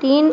3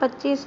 25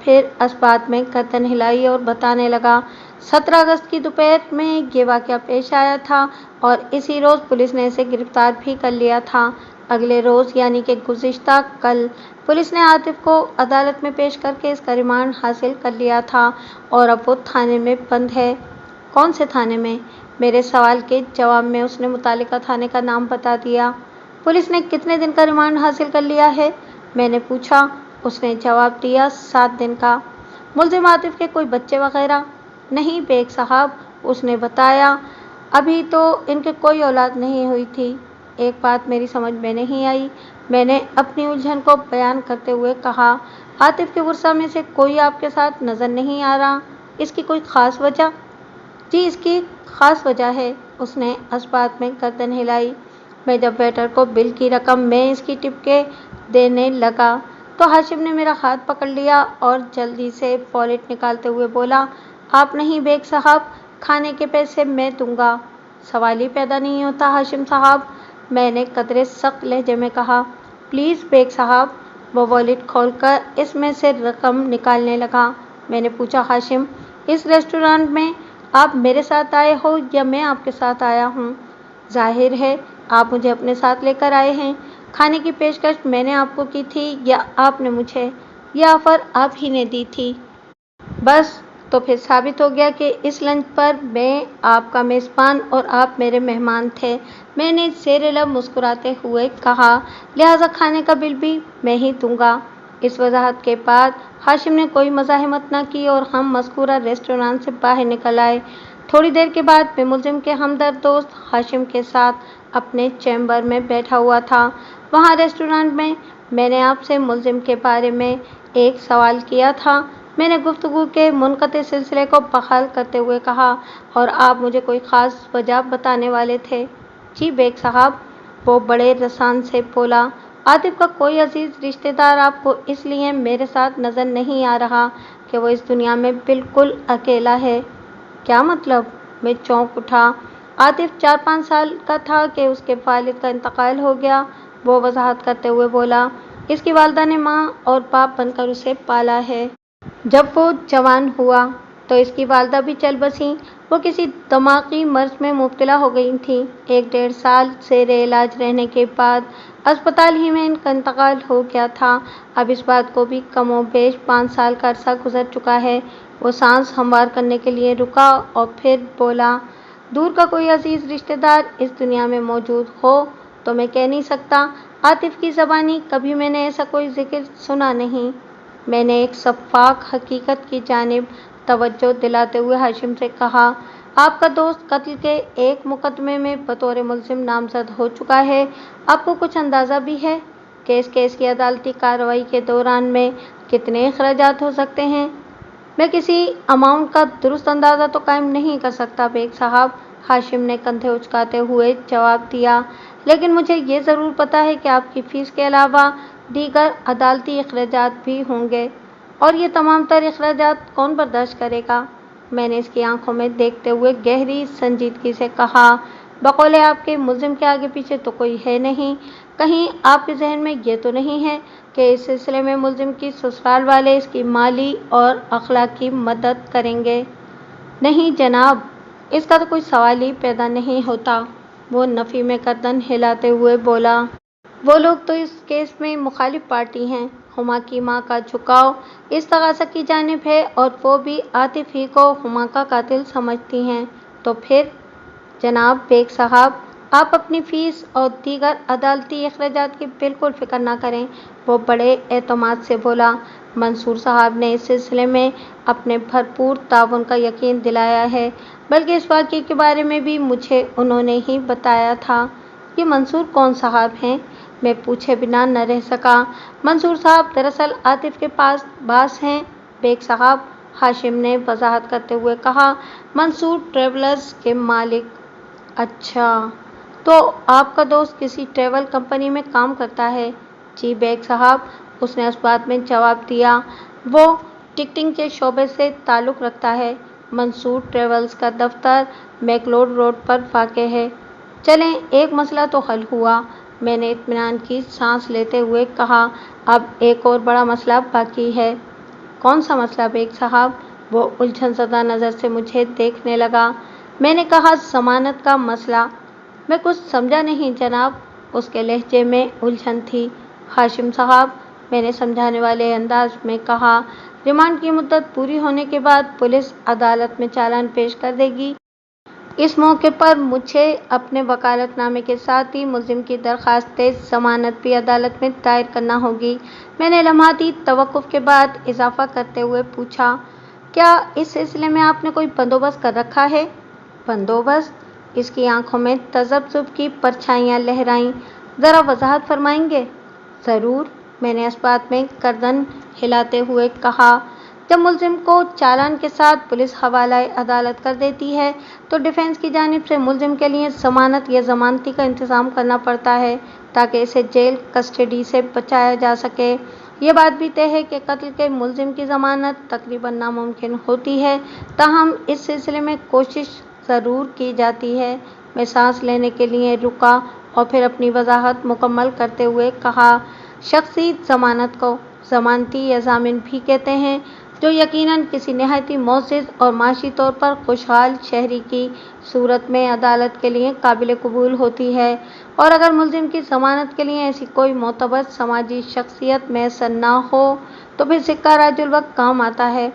پھر اس بات میں گردن ہلائی اور بتانے لگا، 17 اگست کی دوپہر میں یہ واقعہ پیش آیا تھا اور اسی روز پولیس نے اسے گرفتار بھی کر لیا تھا۔ اگلے روز یعنی کہ گزشتہ کل پولیس نے عاطف کو عدالت میں پیش کر کے اس کا ریمانڈ حاصل کر لیا تھا اور اب وہ تھانے میں بند ہے۔ کون سے تھانے میں؟ میرے سوال کے جواب میں اس نے متعلقہ تھانے کا نام بتا دیا۔ پولیس نے کتنے دن کا ریمانڈ حاصل کر لیا ہے؟ میں نے پوچھا۔ اس نے جواب دیا، 7 دن کا۔ ملزم عاطف کے کوئی بچے وغیرہ؟ نہیں بیگ صاحب، اس نے بتایا، ابھی تو ان کی کوئی اولاد نہیں ہوئی تھی۔ ایک بات میری سمجھ میں نہیں آئی، میں نے اپنی الجھن کو بیان کرتے ہوئے کہا، عاطف کے ورثاء میں سے کوئی آپ کے ساتھ نظر نہیں آ رہا، اس کی کوئی خاص وجہ؟ جی اس کی خاص وجہ ہے، اس نے اس بات میں گردن ہلائی۔ میں جب ویٹر کو بل کی رقم میں اس کی ٹپ کے دینے لگا تو ہاشم نے میرا ہاتھ پکڑ لیا اور جلدی سے والیٹ نکالتے ہوئے بولا، آپ نہیں بیگ صاحب، کھانے کے پیسے میں دوں گا۔ سوال ہی پیدا نہیں ہوتا ہاشم صاحب، میں نے قدرے سخت لہجے میں کہا۔ پلیز بیگ صاحب۔ وہ والیٹ کھول کر اس میں سے رقم نکالنے لگا۔ میں نے پوچھا، ہاشم، اس ریسٹورانٹ میں آپ میرے ساتھ آئے ہو یا میں آپ کے ساتھ آیا ہوں؟ ظاہر ہے آپ مجھے اپنے ساتھ لے کر آئے ہیں۔ کھانے کی پیشکش میں نے آپ کو کی تھی یا آپ نے مجھے؟ یہ آفر آپ ہی نے دی تھی۔ بس تو پھر ثابت ہو گیا کہ اس لنچ پر میں آپ کا میزبان اور آپ میرے مہمان تھے، میں نے زیر لب مسکراتے ہوئے کہا، لہٰذا کھانے کا بل بھی میں ہی دوں گا۔ اس وضاحت کے بعد ہاشم نے کوئی مزاحمت نہ کی اور ہم مذکورہ ریسٹورانٹ سے باہر نکل آئے۔ تھوڑی دیر کے بعد میں ملزم کے ہمدرد دوست ہاشم کے ساتھ اپنے چیمبر میں بیٹھا ہوا تھا۔ وہاں ریسٹورانٹ میں نے آپ سے ملزم کے بارے میں ایک سوال کیا تھا، میں نے گفتگو کے منقطع سلسلے کو بحال کرتے ہوئے کہا، اور آپ مجھے کوئی خاص وجہ بتانے والے تھے؟ جی بیگ صاحب، وہ بڑے رسان سے بولا، عاطف کا کوئی عزیز رشتہ دار آپ کو اس لیے میرے ساتھ نظر نہیں آ رہا کہ وہ اس دنیا میں بالکل اکیلا ہے۔ کیا مطلب؟ میں چونک اٹھا۔ عاطف 4-5 سال کا تھا کہ اس کے والد کا انتقال ہو گیا، وہ وضاحت کرتے ہوئے بولا، اس کی والدہ نے ماں اور باپ بن کر اسے پالا ہے۔ جب وہ جوان ہوا تو اس کی والدہ بھی چل بسیں، وہ کسی دماغی مرض میں مبتلا ہو گئی تھیں۔ 1-1.5 سال زیر علاج رہنے کے بعد اسپتال ہی میں ان کا انتقال ہو گیا تھا۔ اب اس بات کو بھی کم و بیش 5 سال کا عرصہ گزر چکا ہے۔ وہ سانس ہموار کرنے کے لیے رکا اور پھر بولا، دور کا کوئی عزیز رشتہ دار اس دنیا میں موجود ہو تو میں کہہ نہیں سکتا، عاطف کی زبانی کبھی میں نے ایسا کوئی ذکر سنا نہیں۔ میں نے ایک شفاف حقیقت کی جانب توجہ دلاتے ہوئے ہاشم سے کہا، آپ کا دوست قتل کے ایک مقدمے میں بطور ملزم نامزد ہو چکا ہے۔ آپ کو کچھ اندازہ بھی ہے کہ اس کیس کی عدالتی کارروائی کے دوران میں کتنے اخراجات ہو سکتے ہیں؟ میں کسی اماؤنٹ کا درست اندازہ تو قائم نہیں کر سکتا بیگ صاحب، ہاشم نے کندھے اچکاتے ہوئے جواب دیا، لیکن مجھے یہ ضرور پتہ ہے کہ آپ کی فیس کے علاوہ دیگر عدالتی اخراجات بھی ہوں گے، اور یہ تمام تر اخراجات کون برداشت کرے گا؟ میں نے اس کی آنکھوں میں دیکھتے ہوئے گہری سنجیدگی سے کہا، بقول آپ کے ملزم کے آگے پیچھے تو کوئی ہے نہیں، کہیں آپ کے ذہن میں یہ تو نہیں ہے کہ اس سلسلے میں ملزم کی سسرال والے اس کی مالی اور اخلاقی مدد کریں گے؟ نہیں جناب، اس کا تو کوئی سوال ہی پیدا نہیں ہوتا، وہ نفی میں گردن ہلاتے ہوئے بولا۔ وہ لوگ تو اس کیس میں مخالف پارٹی ہیں، ہما کی ماں کا جھکاؤ اس تقاضا کی جانب ہے اور وہ بھی عاطف ہی کو ہما کا قاتل سمجھتی ہیں۔ تو پھر؟ جناب بیگ صاحب، آپ اپنی فیس اور دیگر عدالتی اخراجات کی بالکل فکر نہ کریں، وہ بڑے اعتماد سے بولا۔ منصور صاحب نے اس سلسلے میں اپنے بھرپور تعاون کا یقین دلایا ہے، بلکہ اس واقعے کے بارے میں بھی مجھے انہوں نے ہی بتایا تھا۔ یہ منصور کون صاحب ہیں؟ میں پوچھے بنا نہ رہ سکا۔ منصور صاحب دراصل عاطف کے باس ہیں بیگ صاحب، ہاشم نے وضاحت کرتے ہوئے کہا، منصور ٹریولرز کے مالک۔ اچھا، تو آپ کا دوست کسی ٹریول کمپنی میں کام کرتا ہے؟ جی بیگ صاحب، اس نے اس بات میں جواب دیا، وہ ٹکٹنگ کے شعبے سے تعلق رکھتا ہے۔ منصور ٹریولز کا دفتر میکلوڈ روڈ پر واقع ہے۔ چلیں ایک مسئلہ تو حل ہوا۔ میں نے اطمینان کی سانس لیتے ہوئے کہا۔ اب ایک اور بڑا مسئلہ باقی ہے۔ کون سا مسئلہ بیگ صاحب؟ وہ الجھن زدہ نظر سے مجھے دیکھنے لگا۔ میں نے کہا، ضمانت کا مسئلہ۔ میں کچھ سمجھا نہیں جناب۔ اس کے لہجے میں الجھن تھی۔ ہاشم صاحب، میں نے سمجھانے والے انداز میں کہا، ریمانڈ کی مدت پوری ہونے کے بعد پولیس عدالت میں چالان پیش کر دے گی۔ اس موقع پر مجھے اپنے وکالت نامے کے ساتھ ہی ملزم کی درخواست ضمانت بھی عدالت میں دائر کرنا ہوگی۔ میں نے لمحاتی توقف کے بعد اضافہ کرتے ہوئے پوچھا، کیا اس سلسلے میں آپ نے کوئی بندوبست کر رکھا ہے؟ بندوبست؟ اس کی آنکھوں میں تذبذب کی پرچھائیاں لہرائیں۔ ذرا وضاحت فرمائیں گے؟ ضرور، میں نے اس بات میں گردن ہلاتے ہوئے کہا۔ جب ملزم کو چالان کے ساتھ پولیس حوالہ عدالت کر دیتی ہے تو ڈیفنس کی جانب سے ملزم کے لیے ضمانت یا ضمانتی کا انتظام کرنا پڑتا ہے تاکہ اسے جیل کسٹڈی سے بچایا جا سکے۔ یہ بات بھی طے ہے کہ قتل کے ملزم کی ضمانت تقریباً ناممکن ہوتی ہے، تاہم اس سلسلے میں کوشش ضرور کی جاتی ہے۔ میں سانس لینے کے لیے رکا اور پھر اپنی وضاحت مکمل کرتے ہوئے کہا، شخصی ضمانت کو ضمانتی یا ضامن بھی کہتے ہیں، جو یقیناً کسی نہایت معزز اور معاشی طور پر خوشحال شہری کی صورت میں عدالت کے لیے قابل قبول ہوتی ہے، اور اگر ملزم کی ضمانت کے لیے ایسی کوئی معتبر سماجی شخصیت میسر نہ ہو تو پھر سکہ راج الوقت کام آتا ہے۔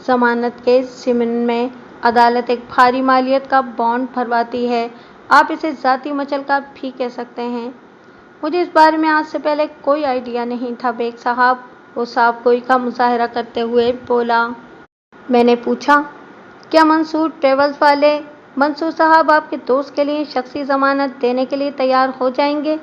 ضمانت کے ضمن میں عدالت ایک بھاری مالیت کا بانڈ بھرواتی ہے، آپ اسے ذاتی مچلکا بھی کہہ سکتے ہیں۔ مجھے اس بارے میں آج سے پہلے کوئی آئیڈیا نہیں تھا بیگ صاحب، وہ صاف گوئی کا مظاہرہ کرتے ہوئے بولا۔ میں نے پوچھا، کیا منصور ٹریولز والے منصور صاحب آپ کے دوست کے لیے شخصی ضمانت دینے کے لیے تیار ہو جائیں گے؟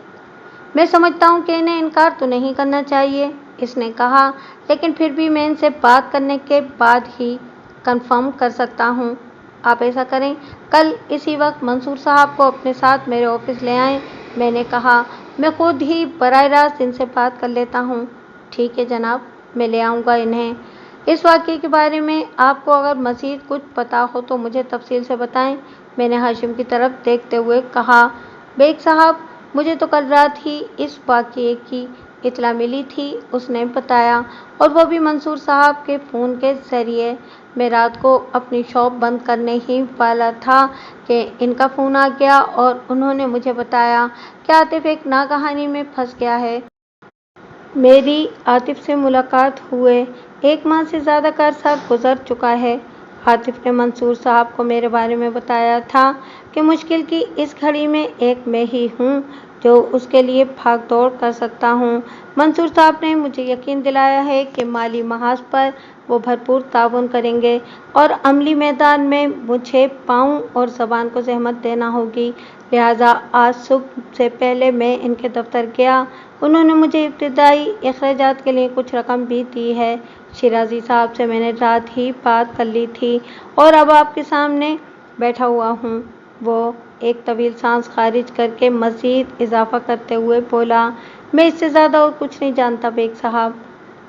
میں سمجھتا ہوں کہ انہیں انکار تو نہیں کرنا چاہیے، اس نے کہا، لیکن پھر بھی میں ان سے بات کرنے کے بعد ہی کنفرم کر سکتا ہوں۔ آپ ایسا کریں، کل اسی وقت منصور صاحب کو اپنے ساتھ میرے آفس لے آئیں۔ میں نے کہا، میں خود ہی براہ راست ان سے بات کر لیتا ہوں۔ ٹھیک ہے جناب، میں لے آؤں گا انہیں۔ اس واقعے کے بارے میں آپ کو اگر مزید کچھ پتہ ہو تو مجھے تفصیل سے بتائیں، میں نے ہاشم کی طرف دیکھتے ہوئے کہا۔ بیگ صاحب، مجھے تو کل رات ہی اس واقعے کی اطلاع ملی تھی، اس نے بتایا، اور وہ بھی منصور صاحب کے فون کے ذریعے۔ میں رات کو اپنی شاپ بند کرنے ہی والا تھا کہ ان کا فون آ گیا اور انہوں نے مجھے بتایا کہ عاطف ایک ناکہانی میں پھنس گیا ہے۔ میری عاطف سے ملاقات ہوئے 1 ماہ سے زیادہ کا عرصہ گزر چکا ہے۔ عاطف نے منصور صاحب کو میرے بارے میں بتایا تھا کہ مشکل کی اس گھڑی میں ایک میں ہی ہوں جو اس کے لیے بھاگ دوڑ کر سکتا ہوں۔ منصور صاحب نے مجھے یقین دلایا ہے کہ مالی محاذ پر وہ بھرپور تعاون کریں گے اور عملی میدان میں مجھے پاؤں اور زبان کو زحمت دینا ہوگی، لہٰذا آج صبح سے پہلے میں ان کے دفتر گیا۔ انہوں نے مجھے ابتدائی اخراجات کے لیے کچھ رقم بھی دی ہے۔ شیرازی صاحب سے میں نے رات ہی بات کر لی تھی اور اب آپ کے سامنے بیٹھا ہوا ہوں۔ وہ ایک طویل سانس خارج کر کے مزید اضافہ کرتے ہوئے بولا، میں اس سے زیادہ اور کچھ نہیں جانتا بیگ صاحب۔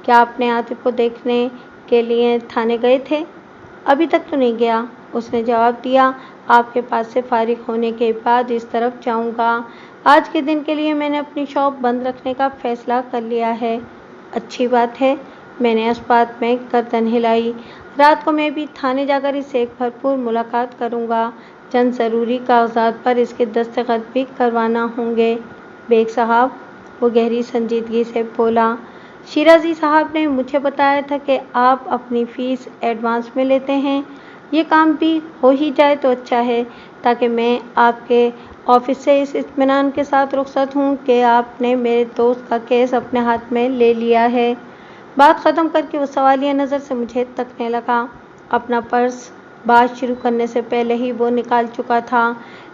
کیا آپ نے عاطف کو دیکھنے کے لیے تھانے گئے تھے؟ ابھی تک تو نہیں گیا، اس نے جواب دیا، آپ کے پاس سے فارغ ہونے کے بعد اس طرف جاؤں گا۔ آج کے دن کے لیے میں نے اپنی شاپ بند رکھنے کا فیصلہ کر لیا ہے۔ اچھی بات ہے، میں نے اس بات میں گردن ہلائی۔ رات کو میں بھی تھانے جا کر اس سے ایک بھرپور ملاقات کروں گا، چند ضروری کاغذات پر اس کے دستخط بھی کروانا ہوں گے۔ بیگ صاحب، وہ گہری سنجیدگی سے بولا، شیرازی صاحب نے مجھے بتایا تھا کہ آپ اپنی فیس ایڈوانس میں لیتے ہیں۔ یہ کام بھی ہو ہی جائے تو اچھا ہے، تاکہ میں آپ کے آفس سے اس اطمینان کے ساتھ رخصت ہوں کہ آپ نے میرے دوست کا کیس اپنے ہاتھ میں لے لیا ہے۔ بات ختم کر کے وہ سوالیہ نظر سے مجھے تکنے لگا۔ اپنا پرس بات شروع کرنے سے پہلے ہی وہ نکال چکا تھا۔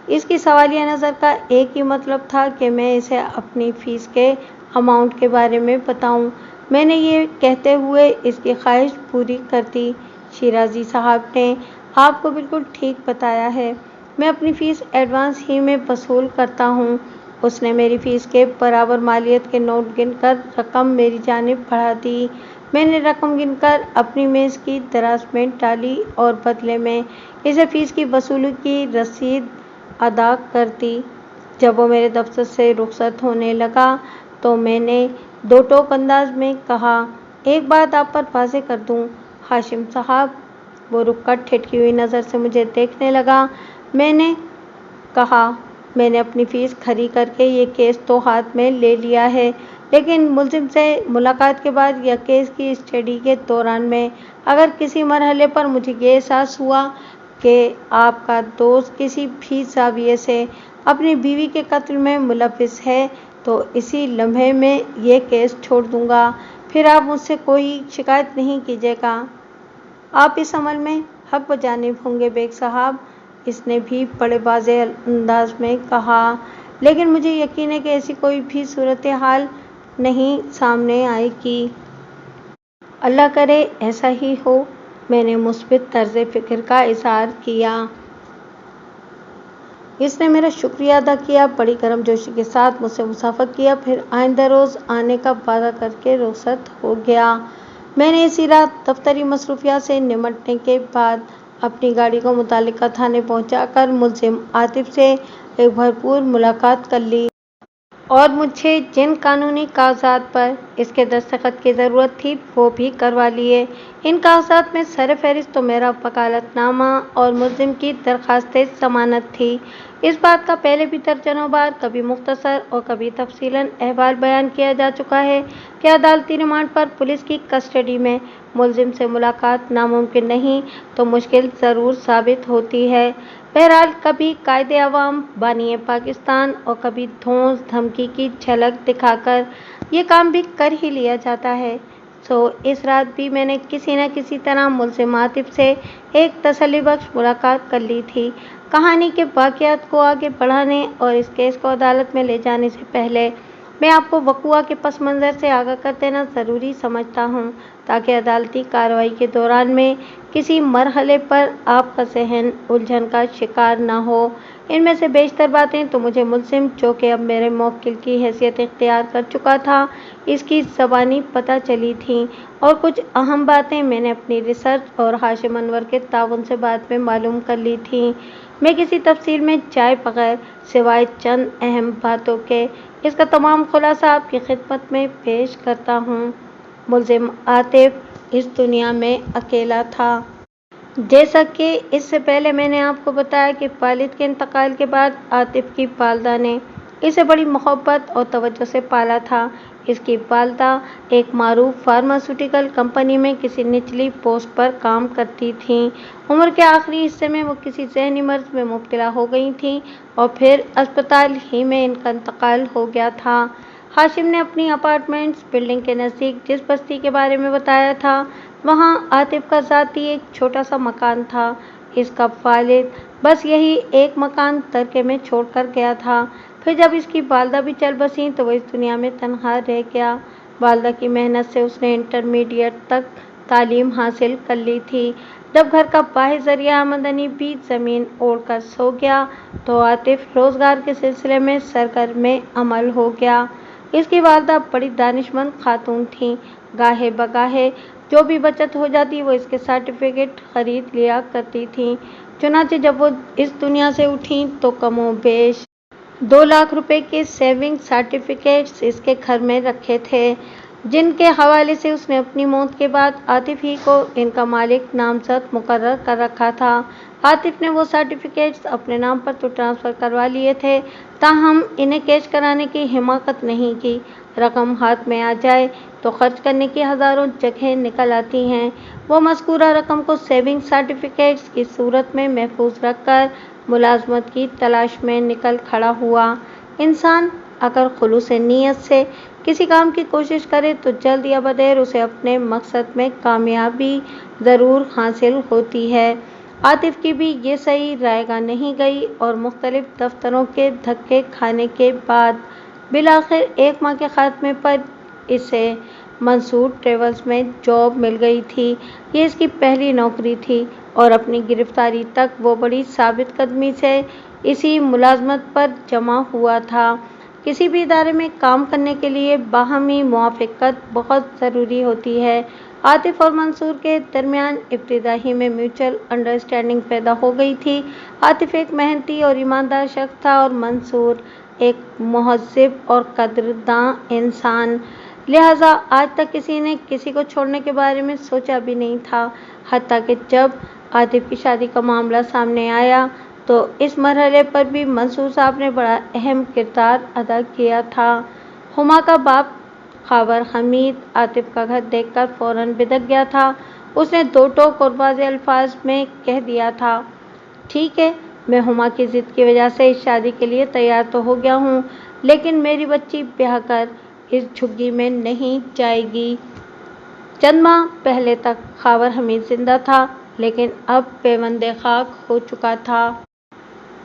اس کی سوالیہ نظر کا ایک ہی مطلب تھا کہ میں اسے اپنی فیس کے اماؤنٹ کے بارے میں بتاؤں۔ میں نے یہ کہتے ہوئے اس کی خواہش پوری کر دی۔ شیرازی صاحب نے آپ کو بالکل ٹھیک بتایا ہے، میں اپنی فیس ایڈوانس ہی میں وصول کرتا ہوں۔ اس نے میری فیس کے برابر مالیت کے نوٹ گن کر رقم میری جانب بڑھا دی۔ میں نے رقم گن کر اپنی میز کی دراز میں ڈالی اور بدلے میں اسے فیس کی وصولی کی رسید ادا کر دی۔ جب وہ میرے دفتر سے رخصت ہونے لگا تو میں نے دو ٹوک انداز میں کہا، ایک بات آپ پر واضح کر دوں ہاشم صاحب۔ وہ رک کر ٹھٹکی ہوئی نظر سے مجھے دیکھنے لگا۔ میں نے کہا، میں نے اپنی فیس کھری کر کے یہ کیس تو ہاتھ میں لے لیا ہے، لیکن ملزم سے ملاقات کے بعد یا کیس کی اسٹڈی کے دوران میں اگر کسی مرحلے پر مجھے یہ احساس ہوا کہ آپ کا دوست کسی بھی زاویے سے اپنی بیوی کے قتل میں ملوث ہے تو اسی لمحے میں یہ کیس چھوڑ دوں گا، پھر آپ مجھ سے کوئی شکایت نہیں کیجیے گا۔ آپ اس عمل میں حق بجانب ہوں گے بیگ صاحب، اس نے بھی بڑے واضح انداز میں کہا۔ لیکن مجھے یقین ہے کہ ایسی کوئی بھی صورتحال نہیں سامنے آئے گی۔ اللہ کرے ایسا ہی ہو۔ میں نے مثبت طرز فکر کا اظہار کیا۔ اس نے میرا شکریہ ادا کیا، بڑی گرمجوشی کے ساتھ مجھ سے مصافحت کیا، پھر آئندہ روز آنے کا وعدہ کر کے رخصت ہو گیا۔ میں نے اسی رات دفتری مصروفیات سے نمٹنے کے بعد اپنی گاڑی کو متعلقہ تھانے پہنچا کر ملزم عاطف سے ایک بھرپور ملاقات کر لی۔ اور مجھے جن قانونی کاغذات پر اس کے دستخط کی ضرورت تھی وہ بھی کروا لیے۔ ان کاغذات میں سر فہرست تو میرا وکالت نامہ اور ملزم کی درخواست ضمانت تھی۔ اس بات کا پہلے بھی درجنوں بار کبھی مختصر اور کبھی تفصیلاً احوال بیان کیا جا چکا ہے کہ عدالتی ریمانڈ پر پولیس کی کسٹڈی میں ملزم سے ملاقات ناممکن نہیں تو مشکل ضرور ثابت ہوتی ہے۔ بہرحال کبھی قائد عوام بانی پاکستان اور کبھی دھونس دھمکی کی جھلک دکھا کر یہ کام بھی کر ہی لیا جاتا ہے۔ سو اس رات بھی میں نے کسی نہ کسی طرح ملزم عاطف سے ایک تسلی بخش ملاقات کر لی تھی۔ کہانی کے واقعات کو آگے بڑھانے اور اس کیس کو عدالت میں لے جانے سے پہلے میں آپ کو وقوعہ کے پس منظر سے آگاہ کر دینا ضروری سمجھتا ہوں تاکہ عدالتی کارروائی کے دوران میں کسی مرحلے پر آپ کا ذہن الجھن کا شکار نہ ہو۔ ان میں سے بیشتر باتیں تو مجھے ملزم، جو کہ اب میرے موکل کی حیثیت اختیار کر چکا تھا، اس کی زبانی پتہ چلی تھیں، اور کچھ اہم باتیں میں نے اپنی ریسرچ اور ہاشم انور کے تعاون سے بعد میں معلوم کر لی تھیں۔ میں کسی تفصیل میں جائے بغیر سوائے چند اہم باتوں کے اس کا تمام خلاصہ آپ کی خدمت میں پیش کرتا ہوں۔ ملزم عاطف اس دنیا میں اکیلا تھا۔ جیسا کہ اس سے پہلے میں نے آپ کو بتایا کہ والد کے انتقال کے بعد عاطف کی والدہ نے اسے بڑی محبت اور توجہ سے پالا تھا۔ اس کی والدہ ایک معروف فارماسیوٹیکل کمپنی میں کسی نچلی پوسٹ پر کام کرتی تھیں۔ عمر کے آخری حصے میں وہ کسی ذہنی مرض میں مبتلا ہو گئی تھیں اور پھر اسپتال ہی میں ان کا انتقال ہو گیا تھا۔ ہاشم نے اپنی اپارٹمنٹس بلڈنگ کے نزدیک جس بستی کے بارے میں بتایا تھا، وہاں عاطف کا ذاتی ایک چھوٹا سا مکان تھا۔ اس کا والد بس یہی ایک مکان ترکے میں چھوڑ کر گیا تھا۔ پھر جب اس کی والدہ بھی چل بسیں تو وہ اس دنیا میں تنہا رہ گیا۔ والدہ کی محنت سے اس نے انٹرمیڈیٹ تک تعلیم حاصل کر لی تھی۔ جب گھر کا واحد ذریعہ آمدنی بھی زمین اوڑھ کر سو گیا تو عاطف روزگار کے سلسلے میں سرگرم عمل ہو گیا۔ اس کی والدہ بڑی دانشمند خاتون تھیں۔ گاہے بگاہے جو بھی بچت ہو جاتی وہ اس کے سرٹیفکیٹ خرید لیا کرتی تھیں۔ چنانچہ جب وہ اس دنیا سے اٹھیں تو کم و بیش 2 لاکھ روپے کے سیونگ سرٹیفکیٹس اس کے گھر میں رکھے تھے، جن کے حوالے سے اس نے اپنی موت کے بعد عاطف ہی کو ان کا مالک نامزد مقرر کر رکھا تھا۔ عاطف نے وہ سرٹیفکیٹس اپنے نام پر تو ٹرانسفر کروا لیے تھے، تاہم انہیں کیش کرانے کی حماقت نہیں کی۔ رقم ہاتھ میں آ جائے تو خرچ کرنے کی ہزاروں جگہیں نکل آتی ہیں۔ وہ مذکورہ رقم کو سیونگ سرٹیفکیٹس کی صورت میں محفوظ رکھ کر ملازمت کی تلاش میں نکل کھڑا ہوا۔ انسان اگر خلوص نیت سے کسی کام کی کوشش کرے تو جلد یا بدیر اسے اپنے مقصد میں کامیابی ضرور حاصل ہوتی ہے۔ عاطف کی بھی یہ صحیح رائے گاہ نہیں گئی اور مختلف دفتروں کے دھکے کھانے کے بعد بالآخر 1 ماہ کے خاتمے پر اسے منصور ٹریولز میں جاب مل گئی تھی۔ یہ اس کی پہلی نوکری تھی اور اپنی گرفتاری تک وہ بڑی ثابت قدمی سے اسی ملازمت پر جمع ہوا تھا۔ کسی بھی ادارے میں کام کرنے کے لیے باہمی موافقت بہت ضروری ہوتی ہے۔ عاطف اور منصور کے درمیان ابتدا ہی میں میوچل انڈرسٹینڈنگ پیدا ہو گئی تھی۔ عاطف ایک محنتی اور ایماندار شخص تھا اور منصور ایک مہذب اور قدرداں انسان، لہٰذا آج تک کسی نے کسی کو چھوڑنے کے بارے میں سوچا بھی نہیں تھا، حتیٰ کہ جب عاطف کی شادی کا معاملہ سامنے آیا تو اس مرحلے پر بھی منصور صاحب نے بڑا اہم کردار ادا کیا تھا۔ ہما کا باپ خاور حمید عاطف کا گھر دیکھ کر فوراً بدک گیا تھا۔ اس نے دو ٹوک اور واضح الفاظ میں کہہ دیا تھا، ٹھیک ہے، میں ہما کی ضد کی وجہ سے اس شادی کے لیے تیار تو ہو گیا ہوں، لیکن میری بچی بیاہ کر اس جھگی میں نہیں جائے گی۔ چند ماہ پہلے تک خاور حمید زندہ تھا، لیکن اب پیوند خاک ہو چکا تھا۔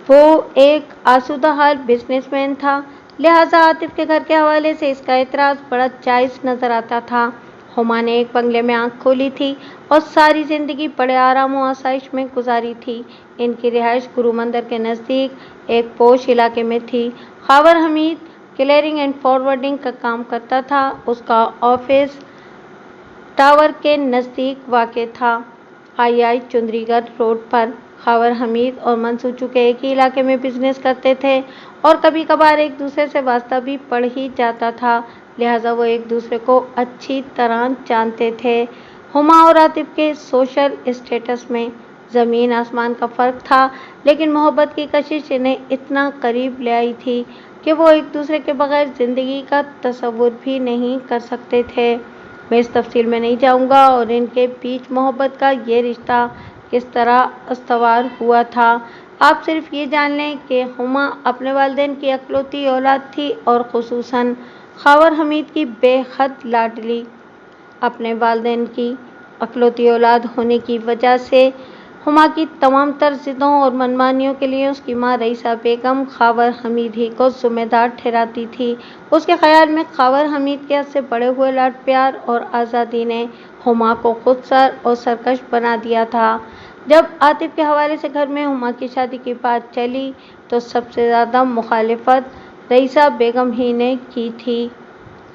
وہ ایک آسودہ حال بزنس مین تھا، لہٰذا عاطف کے گھر کے حوالے سے اس کا اعتراض بڑا جائز نظر آتا تھا۔ ہما نے ایک بنگلے میں آنکھ کھولی تھی اور ساری زندگی بڑے آرام و آسائش میں گزاری تھی۔ ان کی رہائش گرو مندر کے نزدیک ایک پوش علاقے میں تھی۔ خاور حمید کلیئرنگ اینڈ فارورڈنگ کا کام کرتا تھا۔ اس کا آفس ٹاور کے نزدیک واقع تھا، II چندری گڑھ روڈ پر۔ خاور حمید اور منصور چونکہ ایک ہی علاقے میں بزنس کرتے تھے اور کبھی کبھار ایک دوسرے سے واسطہ بھی پڑ ہی جاتا تھا، لہٰذا وہ ایک دوسرے کو اچھی طرح جانتے تھے۔ ہما اور عاطف کے سوشل اسٹیٹس میں زمین آسمان کا فرق تھا، لیکن محبت کی کشش انہیں اتنا قریب لے آئی تھی کہ وہ ایک دوسرے کے بغیر زندگی کا تصور بھی نہیں کر سکتے تھے۔ میں اس تفصیل میں نہیں جاؤں گا اور ان کے بیچ محبت کا یہ رشتہ کس طرح استوار ہوا تھا، آپ صرف یہ جان لیں کہ ہما اپنے والدین کی اکلوتی اولاد تھی اور خصوصاً خاور حمید کی بے حد لاڈلی۔ اپنے والدین کی اکلوتی اولاد ہونے کی وجہ سے ہما کی تمام تر ضدوں اور منمانیوں کے لیے اس کی ماں رئیسہ بیگم خاور حمید ہی کو ذمہ دار ٹھہراتی تھی۔ اس کے خیال میں خاور حمید کے حد سے بڑھے ہوئے لاڈ پیار اور آزادی نے ہما کو خود سر اور سرکش بنا دیا تھا۔ جب عاطف کے حوالے سے گھر میں ہما کی شادی کی بات چلی تو سب سے زیادہ مخالفت رئیسہ بیگم ہی نے کی تھی۔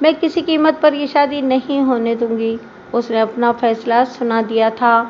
میں کسی قیمت پر یہ شادی نہیں ہونے دوں گی، اس نے اپنا فیصلہ سنا دیا تھا۔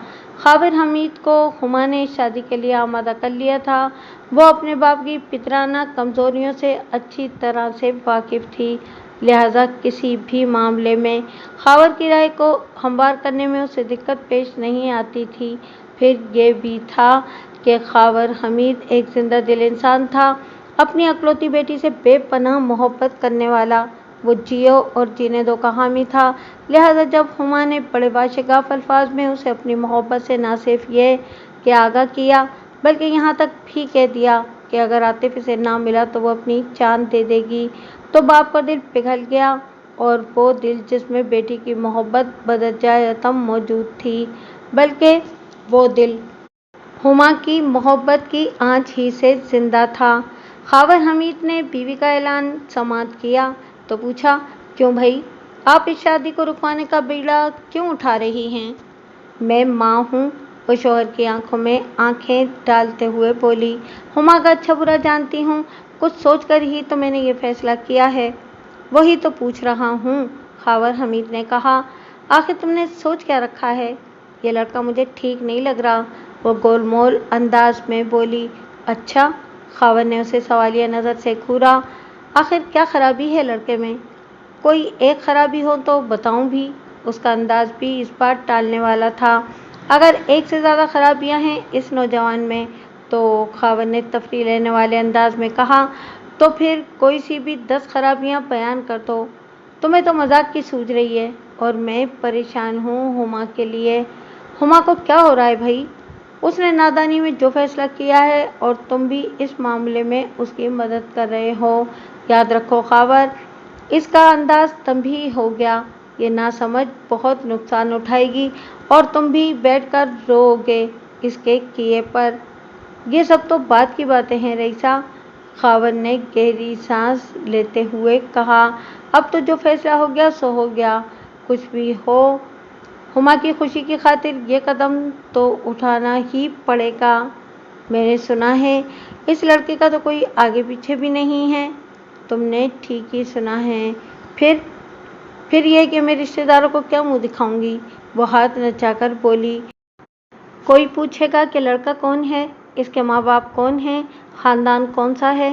خاور حمید کو ہما نے اس شادی کے لیے آمادہ کر لیا تھا۔ وہ اپنے باپ کی پدرانہ کمزوریوں سے اچھی طرح سے واقف تھی، لہٰذا کسی بھی معاملے میں خاور کی رائے کو ہموار کرنے میں اسے دقت پیش نہیں آتی تھی۔ پھر یہ بھی تھا کہ خاور حمید ایک زندہ دل انسان تھا، اپنی اکلوتی بیٹی سے بے پناہ محبت کرنے والا۔ وہ جیو اور جینے دو کا حامی تھا، لہٰذا جب ہما نے بڑے باشگاف الفاظ میں اسے اپنی محبت سے نہ صرف یہ کہ آگاہ کیا بلکہ یہاں تک بھی کہہ دیا کہ اگر عاطف اسے نہ ملا تو وہ اپنی جان دے دے گی، تو باپ کا دل پگھل گیا، اور وہ دل جس میں بیٹی کی محبت بدجائے عدم موجود تھی، بلکہ وہ دل ہما کی محبت کی آنچ ہی سے زندہ تھا۔ خاور حمید نے بیوی کا اعلان سماعت کیا تو پوچھا، کیوں بھائی، آپ اس شادی کو رکوانے کا بیڑا کیوں اٹھا رہی ہیں؟ میں ماں ہوں، وہ شوہر کی آنکھوں میں آنکھیں ڈالتے ہوئے بولی۔ ہما کا اچھا برا جانتی ہوں، کچھ سوچ کر ہی تو میں نے یہ فیصلہ کیا ہے۔ وہی تو پوچھ رہا ہوں، خاور حمید نے کہا۔ آخر تم نے سوچ کیا رکھا ہے؟ یہ لڑکا مجھے ٹھیک نہیں لگ رہا، وہ گول مول انداز میں بولی۔ اچھا، خاور نے اسے سوالیہ نظر سے گھورا۔ آخر کیا خرابی ہے لڑکے میں؟ کوئی ایک خرابی ہو تو بتاؤں بھی۔ اس کا انداز بھی اس بات ٹالنے والا تھا۔ اگر ایک سے زیادہ خرابیاں ہیں اس نوجوان میں، تو خاور نے تفریح لینے والے انداز میں کہا، تو پھر کوئی سی بھی 10 خرابیاں بیان کر دو۔ تمہیں تو مذاق کی سوجھ رہی ہے اور میں پریشان ہوں ہما کے لیے۔ ہما کو کیا ہو رہا ہے بھائی؟ اس نے نادانی میں جو فیصلہ کیا ہے اور تم بھی اس معاملے میں اس کی مدد کر رہے ہو۔ یاد رکھو خاور، اس کا انداز تنبیہی ہو گیا، یہ ناسمجھ بہت نقصان اٹھائے گی اور تم بھی بیٹھ کر رو گے اس کے کیے پر۔ یہ سب تو بعد کی باتیں ہیں رئیسہ، خاور نے گہری سانس لیتے ہوئے کہا۔ اب تو جو فیصلہ ہو گیا سو ہو گیا، کچھ بھی ہو ہما کی خوشی کی خاطر یہ قدم تو اٹھانا ہی پڑے گا۔ میں نے سنا ہے اس لڑکے کا تو کوئی آگے پیچھے بھی نہیں ہے۔ تم نے ٹھیک ہی سنا ہے۔ پھر یہ کہ میں رشتہ داروں کو کیا منہ دکھاؤں گی؟ وہ ہاتھ نچا کر بولی۔ کوئی پوچھے گا کہ لڑکا کون ہے، اس کے ماں باپ کون ہیں، خاندان کون سا ہے؟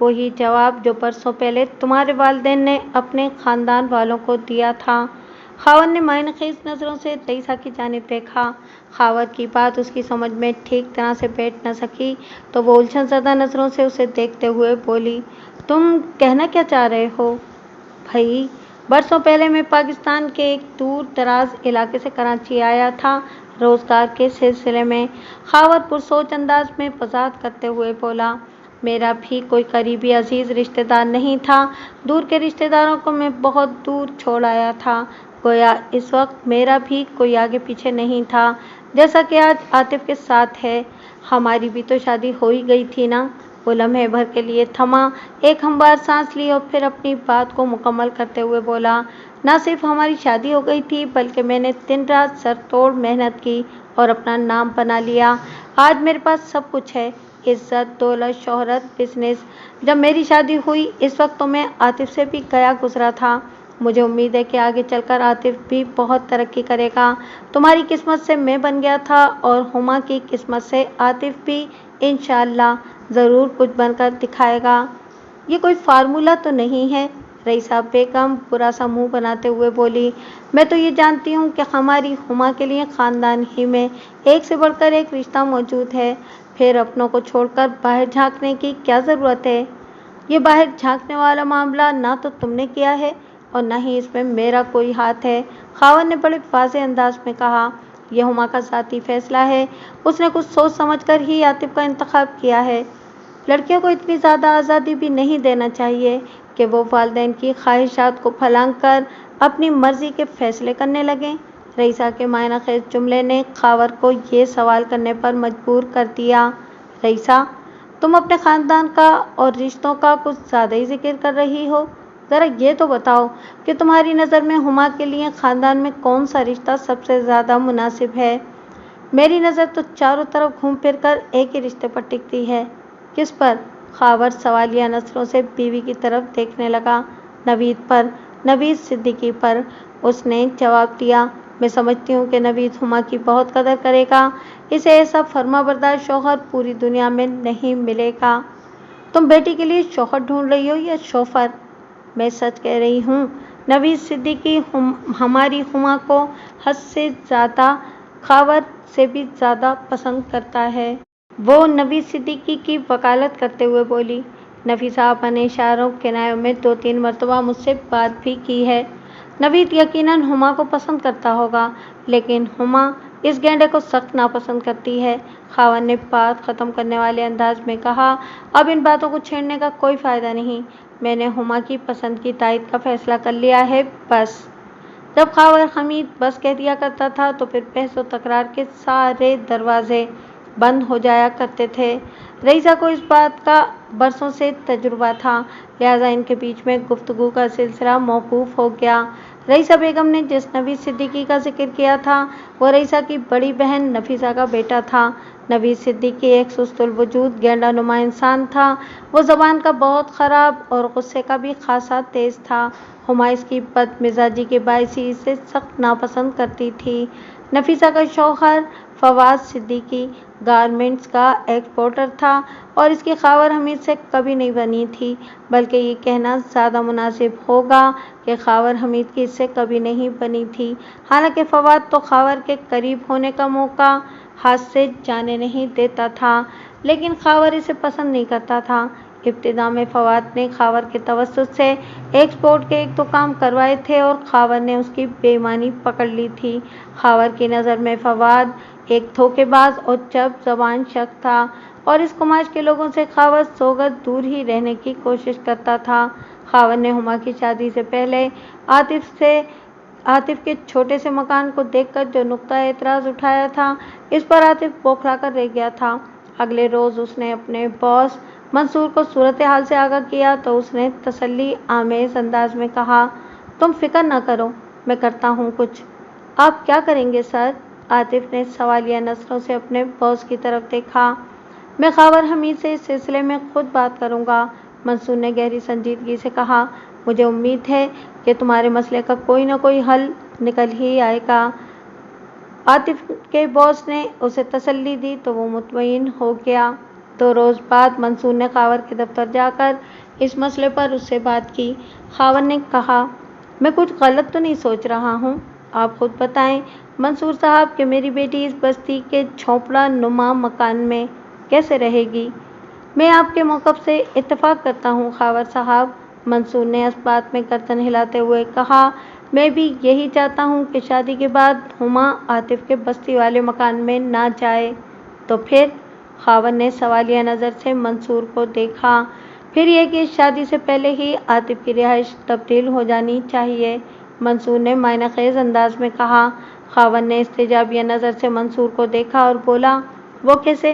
وہی جواب جو برسوں پہلے تمہارے والدین نے اپنے خاندان والوں کو دیا تھا۔ خاوند نے معنی خیز نظروں سے رئیسہ کی جانب دیکھا۔ خاوند کی بات اس کی سمجھ میں ٹھیک طرح سے بیٹھ نہ سکی تو وہ الجھن زدہ نظروں سے اسے دیکھتے ہوئے بولی، تم کہنا کیا چاہ رہے ہو؟ بھائی، برسوں پہلے میں پاکستان کے ایک دور دراز علاقے سے کراچی آیا تھا روزگار کے سلسلے میں۔ خاوند پرسوچ انداز میں وضاحت کرتے ہوئے بولا، میرا بھی کوئی قریبی عزیز رشتہ دار نہیں تھا۔ دور کے رشتہ داروں کو میں بہت دور چھوڑ آیا تھا۔ گویا اس وقت میرا بھی کوئی آگے پیچھے نہیں تھا، جیسا کہ آج عاطف کے ساتھ ہے۔ ہماری بھی تو شادی ہو ہی گئی تھی نا؟ وہ لمحے بھر کے لیے تھما، ایک ہموار سانس لی اور پھر اپنی بات کو مکمل کرتے ہوئے بولا، نہ صرف ہماری شادی ہو گئی تھی بلکہ میں نے دن رات سر توڑ محنت کی اور اپنا نام بنا لیا۔ آج میرے پاس سب کچھ ہے، عزت، دولت، شہرت، بزنس۔ جب میری شادی ہوئی اس وقت تو میں عاطف سے بھی گیا گزرا تھا۔ مجھے امید ہے کہ آگے چل کر عاطف بھی بہت ترقی کرے گا۔ تمہاری قسمت سے میں بن گیا تھا اور ہما کی قسمت سے عاطف بھی انشاءاللہ ضرور کچھ بن کر دکھائے گا۔ یہ کوئی فارمولہ تو نہیں ہے؟ رئیسہ بیگم برا سا منہ بناتے ہوئے بولی، میں تو یہ جانتی ہوں کہ ہماری ہما کے لیے خاندان ہی میں ایک سے بڑھ کر ایک رشتہ موجود ہے، پھر اپنوں کو چھوڑ کر باہر جھانکنے کی کیا ضرورت ہے؟ یہ باہر جھانکنے والا معاملہ نہ تو تم نے کیا ہے اور نہ ہی اس میں میرا کوئی ہاتھ ہے۔ خاوند نے بڑے واضح انداز میں کہا، یہ ہما کا ذاتی فیصلہ ہے، اس نے کچھ سوچ سمجھ کر ہی عاطف کا انتخاب کیا ہے۔ لڑکیوں کو اتنی زیادہ آزادی بھی نہیں دینا چاہیے کہ وہ والدین کی خواہشات کو پھلانگ کر اپنی مرضی کے فیصلے کرنے لگیں۔ رئیسہ کے معنی خیز جملے نے خاوند کو یہ سوال کرنے پر مجبور کر دیا، رئیسہ، تم اپنے خاندان کا اور رشتوں کا کچھ زیادہ ہی ذکر کر رہی ہو۔ ذرا یہ تو بتاؤ کہ تمہاری نظر میں ہما کے لیے خاندان میں کون سا رشتہ سب سے زیادہ مناسب ہے؟ میری نظر تو چاروں طرف گھوم پھر کر ایک ہی رشتے پر ٹکتی ہے۔ کس پر؟ خاوند سوالیہ نظروں سے بیوی کی طرف دیکھنے لگا۔ نوید پر، نوید صدیقی پر، اس نے جواب دیا۔ میں سمجھتی ہوں کہ نوید ہما کی بہت قدر کرے گا، اسے ایسا فرما بردار شوہر پوری دنیا میں نہیں ملے گا۔ تم بیٹی کے لیے شوہر ڈھونڈ رہی ہو یا شوہر؟ میں سچ کہہ رہی ہوں، نوید صدیقی ہماری ہما کو حد سے زیادہ، خاوند سے بھی زیادہ پسند کرتا ہے۔ وہ نوید صدیقی کی وکالت کرتے ہوئے بولی، نفیسہ آپا نے اشاروں کنایوں میں 2-3 مرتبہ مجھ سے بات بھی کی ہے۔ نوید یقیناً ہما کو پسند کرتا ہوگا، لیکن ہما اس گینڈے کو سخت ناپسند کرتی ہے۔ خاوند نے بات ختم کرنے والے انداز میں کہا، اب ان باتوں کو چھیڑنے کا کوئی فائدہ نہیں، میں نے ہما کی پسند کی تائید کا فیصلہ کر لیا ہے، بس۔ جب خاوند حمید بس کہہ دیا کرتا تھا تو پھر بحث و تکرار کے سارے دروازے بند ہو جایا کرتے تھے۔ رئیسہ کو اس بات کا برسوں سے تجربہ تھا، لہٰذا ان کے بیچ میں گفتگو کا سلسلہ موقوف ہو گیا۔ رئیسہ بیگم نے جس نوید صدیقی کا ذکر کیا تھا وہ رئیسہ کی بڑی بہن نفیسہ کا بیٹا تھا۔ نوید صدیقی ایک سست الوجود گینڈا نما انسان تھا، وہ زبان کا بہت خراب اور غصے کا بھی خاصا تیز تھا۔ ہما اس کی بد مزاجی کے باعث ہی اسے سخت ناپسند کرتی تھی۔ نفیسہ کا شوہر فواد صدیقی گارمنٹس کا ایکسپورٹر تھا اور اس کی خاوند حمید سے کبھی نہیں بنی تھی، بلکہ یہ کہنا زیادہ مناسب ہوگا کہ خاوند حمید کی اس سے کبھی نہیں بنی تھی۔ حالانکہ فواد تو خاوند کے قریب ہونے کا موقع ہاتھ سے جانے نہیں دیتا تھا، لیکن خاوند اسے پسند نہیں کرتا تھا۔ ابتدا میں فواد نے خاوند کے توسط سے ایکسپورٹ کے 1-2 کام کروائے تھے اور خاوند نے اس کی بے ایمانی پکڑ لی تھی۔ خاوند کی نظر میں فواد ایک دھوکے باز اور چپ زبان شخص تھا اور اس کماش کے لوگوں سے خاوند سوگند دور ہی رہنے کی کوشش کرتا تھا۔ خاوند نے ہما کی شادی سے پہلے عاطف کے چھوٹے سے مکان کو دیکھ کر جو نقطہ اعتراض اٹھایا تھا، اس پر عاطف بوکھلا کر رہ گیا تھا۔ اگلے روز اس نے اپنے باس منصور کو صورتحال سے آگاہ کیا تو اس نے تسلی آمیز انداز میں کہا، تم فکر نہ کرو، میں کرتا ہوں کچھ۔ آپ کیا کریں گے سر؟ عاطف نے سوالیہ نظروں سے اپنے باس کی طرف دیکھا۔ میں خاوند حمید سے اس سلسلے میں خود بات کروں گا، منصور نے گہری سنجیدگی سے کہا۔ مجھے امید ہے کہ تمہارے مسئلے کا کوئی نہ کوئی حل نکل ہی آئے گا۔ عاطف کے باس نے اسے تسلی دی تو وہ مطمئن ہو گیا۔ 2 روز بعد منصور نے خاور کے دفتر جا کر اس مسئلے پر اس سے بات کی۔ خاور نے کہا، میں کچھ غلط تو نہیں سوچ رہا ہوں؟ آپ خود بتائیں منصور صاحب کہ میری بیٹی اس بستی کے جھونپڑا نما مکان میں کیسے رہے گی؟ میں آپ کے موقف سے اتفاق کرتا ہوں خاور صاحب، منصور نے اس بات میں گردن ہلاتے ہوئے کہا، میں بھی یہی چاہتا ہوں کہ شادی کے بعد ہما عاطف کے بستی والے مکان میں نہ جائے۔ تو پھر؟ خاور نے سوالیہ نظر سے منصور کو دیکھا۔ پھر یہ کہ شادی سے پہلے ہی عاطف کی رہائش تبدیل ہو جانی چاہیے، منصور نے معنی خیز انداز میں کہا۔ خاور نے استجابیہ نظر سے منصور کو دیکھا اور بولا، وہ کیسے؟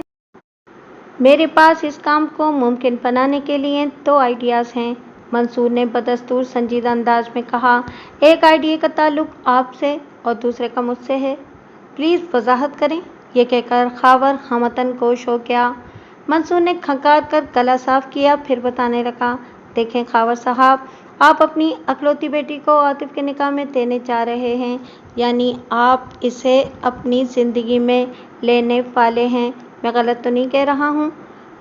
میرے پاس اس کام کو ممکن بنانے کے لیے 2 آئیڈیاز ہیں، منصور نے بدستور سنجیدہ انداز میں کہا۔ ایک آئیڈیا کا تعلق آپ سے اور دوسرے کا مجھ سے ہے، پلیز وضاحت کریں۔ یہ کہہ کر خاور ہمتاً گوش ہو گیا۔ منصور نے کھنکار کر گلا صاف کیا، پھر بتانے لگا، دیکھیں خاور صاحب، آپ اپنی اکلوتی بیٹی کو عاطف کے نکاح میں دینے جا رہے ہیں، یعنی آپ اسے اپنی زندگی میں لینے والے ہیں، میں غلط تو نہیں کہہ رہا ہوں؟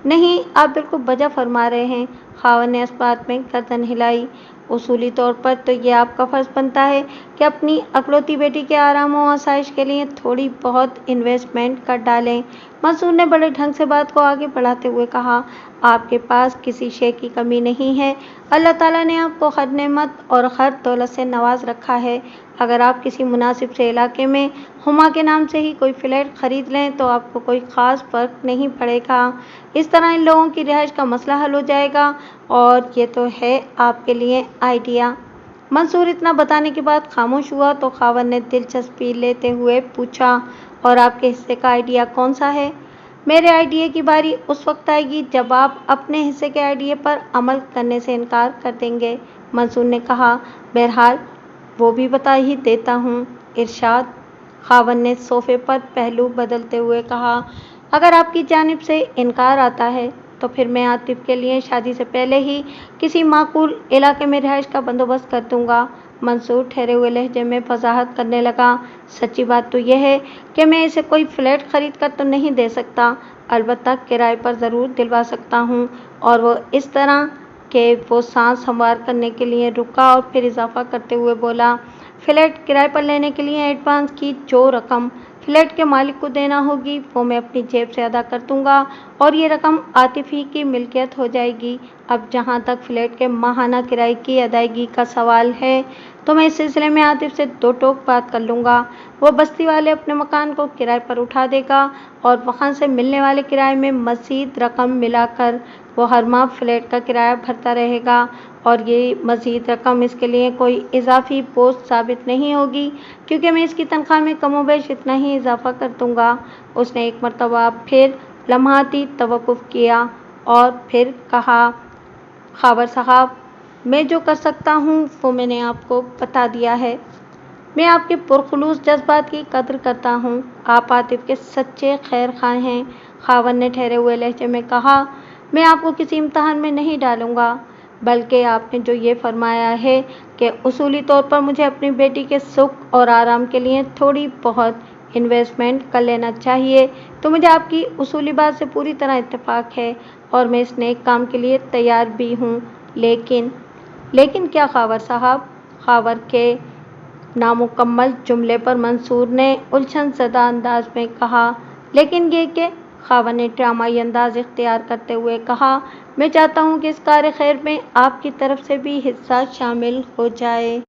نہیں، آپ بالکل بجا فرما رہے ہیں، خاور نے اس بات میں گردن ہلائی۔ اصولی طور پر تو یہ آپ کا فرض بنتا ہے کہ اپنی اکلوتی بیٹی کے آرام و آسائش کے لیے تھوڑی بہت انویسٹمنٹ کر ڈالیں، منصور نے بڑے ڈھنگ سے بات کو آگے بڑھاتے ہوئے کہا۔ آپ کے پاس کسی شے کی کمی نہیں ہے، اللہ تعالیٰ نے آپ کو ہر نعمت اور ہر دولت سے نواز رکھا ہے، اگر آپ کسی مناسب سے علاقے میں ہما کے نام سے ہی کوئی فلیٹ خرید لیں تو آپ کو کوئی خاص فرق نہیں پڑے گا، اس طرح ان لوگوں کی رہائش کا مسئلہ حل ہو جائے گا، اور یہ تو ہے آپ کے لیے آئیڈیا۔ منصور اتنا بتانے کے بعد خاموش ہوا تو خاور نے دلچسپی لیتے ہوئے پوچھا، اور آپ کے حصے کا آئیڈیا کون سا ہے؟ میرے آئیڈیا کی باری اس وقت آئے گی جب آپ اپنے حصے کے آئیڈیا پر عمل کرنے سے انکار کر دیں گے، منصور نے کہا۔ بہرحال وہ بھی بتا ہی دیتا ہوں، ارشاد، خاور نے صوفے پر پہلو بدلتے ہوئے کہا۔ اگر آپ کی جانب سے انکار آتا ہے تو پھر میں عاطف کے لیے شادی سے پہلے ہی کسی معقول علاقے میں رہائش کا بندوبست کر دوں گا، منصور ٹھہرے ہوئے لہجے میں وضاحت کرنے لگا۔ سچی بات تو یہ ہے کہ میں اسے کوئی فلیٹ خرید کر تو نہیں دے سکتا، البتہ کرائے پر ضرور دلوا سکتا ہوں، اور وہ اس طرح کہ وہ سانس ہموار کرنے کے لیے رکا اور پھر اضافہ کرتے ہوئے بولا، فلیٹ کرائے پر لینے کے لیے ایڈوانس کی جو رقم فلیٹ کے مالک کو دینا ہوگی وہ میں اپنی جیب سے ادا کر دوں گا، اور یہ رقم عاطف ہی کی ملکیت ہو جائے گی۔ اب جہاں تک فلیٹ کے ماہانہ کرائے کی ادائیگی کا سوال ہے تو میں اس سلسلے میں عاطف سے 2 ٹوک بات کر لوں گا، وہ بستی والے اپنے مکان کو کرائے پر اٹھا دے گا اور وہاں سے ملنے والے کرائے میں مزید رقم ملا کر وہ ہر ماہ فلیٹ کا کرایہ بھرتا رہے گا، اور یہ مزید رقم اس کے لیے کوئی اضافی بوجھ ثابت نہیں ہوگی کیونکہ میں اس کی تنخواہ میں کم و بیش اتنا ہی اضافہ کر دوں گا۔ اس نے ایک مرتبہ پھر لمحاتی توقف کیا اور پھر کہا، خاور صاحب، میں جو کر سکتا ہوں وہ میں نے آپ کو بتا دیا ہے، میں آپ کے پرخلوص جذبات کی قدر کرتا ہوں، آپ عاطف کے سچے خیر خواہ ہیں، خاور نے ٹھہرے ہوئے لہجے میں کہا۔ میں آپ کو کسی امتحان میں نہیں ڈالوں گا، بلکہ آپ نے جو یہ فرمایا ہے کہ اصولی طور پر مجھے اپنی بیٹی کے سکھ اور آرام کے لیے تھوڑی بہت انویسٹمنٹ کر لینا چاہیے، تو مجھے آپ کی اصولی بات سے پوری طرح اتفاق ہے اور میں اس نیک کام کے لیے تیار بھی ہوں، لیکن کیا خاور صاحب؟ خاور کے نامکمل جملے پر منصور نے الجھن زدہ انداز میں کہا، لیکن یہ کہ، خاور نے ڈرامائی انداز اختیار کرتے ہوئے کہا، میں چاہتا ہوں کہ اس کار خیر میں آپ کی طرف سے بھی حصہ شامل ہو جائے۔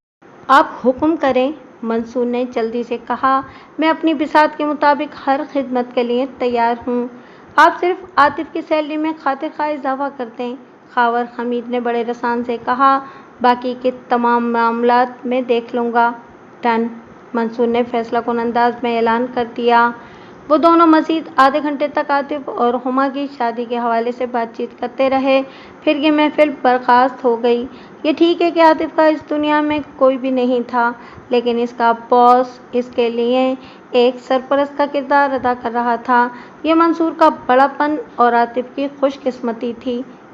آپ حکم کریں، منصور نے جلدی سے کہا، میں اپنی بساط کے مطابق ہر خدمت کے لیے تیار ہوں، آپ صرف عاطف کی سیلری میں خاطر خواہ اضافہ کر دیں، خاور حمید نے بڑے رسان سے کہا، باقی کے تمام معاملات میں دیکھ لوں گا۔ ڈن، منصور نے فیصلہ کن انداز میں اعلان کر دیا۔ وہ دونوں مزید آدھے گھنٹے تک عاطف اور ہما کی شادی کے حوالے سے بات چیت کرتے رہے، پھر یہ محفل برخاست ہو گئی۔ یہ ٹھیک ہے کہ عاطف کا اس دنیا میں کوئی بھی نہیں تھا، لیکن اس کا باس اس کے لیے ایک سرپرست کا کردار ادا کر رہا تھا، یہ منصور کا بڑا پن اور عاطف کی خوش قسمتی تھی۔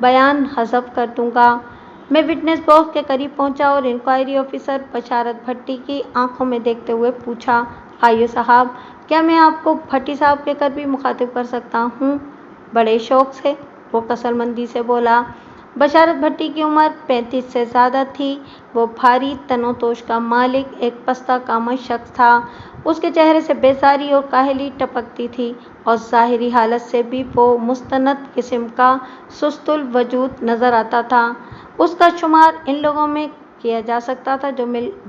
بیان حذف کر دوں گا۔ میں وٹنس باکس کے قریب پہنچا اور انکوائری آفیسر بشارت بھٹی کی آنکھوں میں دیکھتے ہوئے پوچھا، آئیو صاحب، کیا میں آپ کو بھٹی صاحب کہہ کر بھی مخاطب کر سکتا ہوں؟ بڑے شوق سے وہ کثرمندی سے بولا۔ بشارت بھٹی کی عمر 35 سے زیادہ تھی۔ وہ بھاری تن و توش کا مالک ایک پستہ کامش شخص تھا۔ اس کے چہرے سے بیزاری اور کاہلی ٹپکتی تھی اور ظاہری حالت سے بھی وہ مستند قسم کا سست الوجود نظر آتا تھا۔ اس کا شمار ان لوگوں میں کیا جا سکتا تھا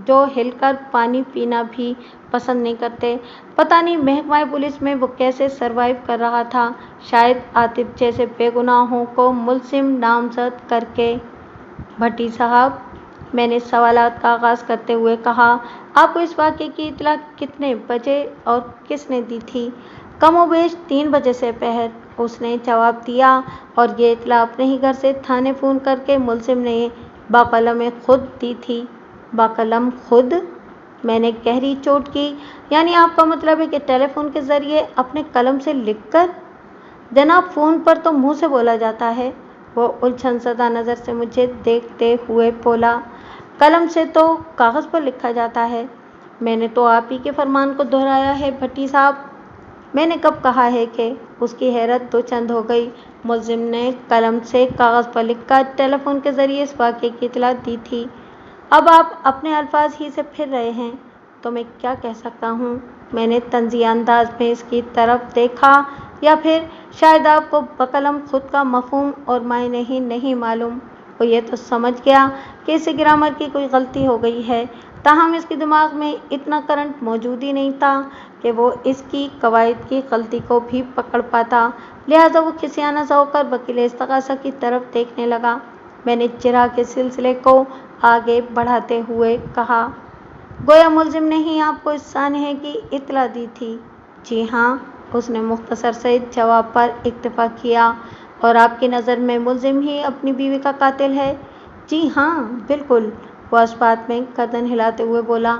جو ہل کر پانی پینا بھی پسند نہیں کرتے۔ پتہ نہیں محکمہ پولیس میں وہ کیسے سروائیو کر رہا تھا، شاید عاطف جیسے بے گناہوں کو ملزم نامزد کر کے۔ بھٹی صاحب، میں نے سوالات کا آغاز کرتے ہوئے کہا، آپ کو اس واقعے کی اطلاع کتنے بجے اور کس نے دی تھی؟ کم و بیش 3 بجے سے پہر، اس نے جواب دیا، اور یہ اطلاع اپنے ہی گھر سے تھانے فون کر کے ملزم نے باقلم خود دی تھی۔ باقلم خود؟ میں نے گہری چوٹ کی۔ یعنی آپ کا مطلب ہے کہ ٹیلی فون کے ذریعے اپنے قلم سے لکھ کر؟ جناب، فون پر تو منہ سے بولا جاتا ہے، وہ الجھن زدہ نظر سے مجھے دیکھتے ہوئے بولا۔ قلم سے تو کاغذ پر لکھا جاتا ہے۔ میں نے تو آپ ہی کے فرمان کو دہرایا ہے بھٹی صاحب۔ میں نے کب کہا ہے کہ؟ اس کی حیرت دو چند ہو گئی۔ ملزم نے قلم سے کاغذ پر لکھ کر ٹیلی فون کے ذریعے اس واقعے کی اطلاع دی تھی۔ اب آپ اپنے الفاظ ہی سے پھر رہے ہیں تو میں کیا کہہ سکتا ہوں؟ میں نے طنزیہ انداز میں اس کی طرف دیکھا۔ یا پھر شاید آپ کو بقلم خود کا مفہوم اور معنی ہی نہیں معلوم۔ وہ یہ تو سمجھ گیا کہ اس سے گرامر کی کوئی غلطی ہو گئی ہے، تاہم اس کے دماغ میں اتنا کرنٹ موجود ہی نہیں تھا کہ وہ اس کی قواعد کی غلطی کو بھی پکڑ پاتا، لہٰذا وہ کھسیانہ سا ہو کر وکیل استغاثہ کی طرف دیکھنے لگا۔ میں نے جرح کے سلسلے کو آگے بڑھاتے ہوئے کہا، گویا ملزم نے ہی آپ کو اس سانحے کی اطلاع دی تھی؟ جی ہاں، اس نے مختصر سے جواب پر اکتفا کیا۔ اور آپ کی نظر میں ملزم ہی اپنی بیوی کا قاتل ہے؟ جی ہاں، بالکل، وہ اس بات میں گردن ہلاتے ہوئے بولا۔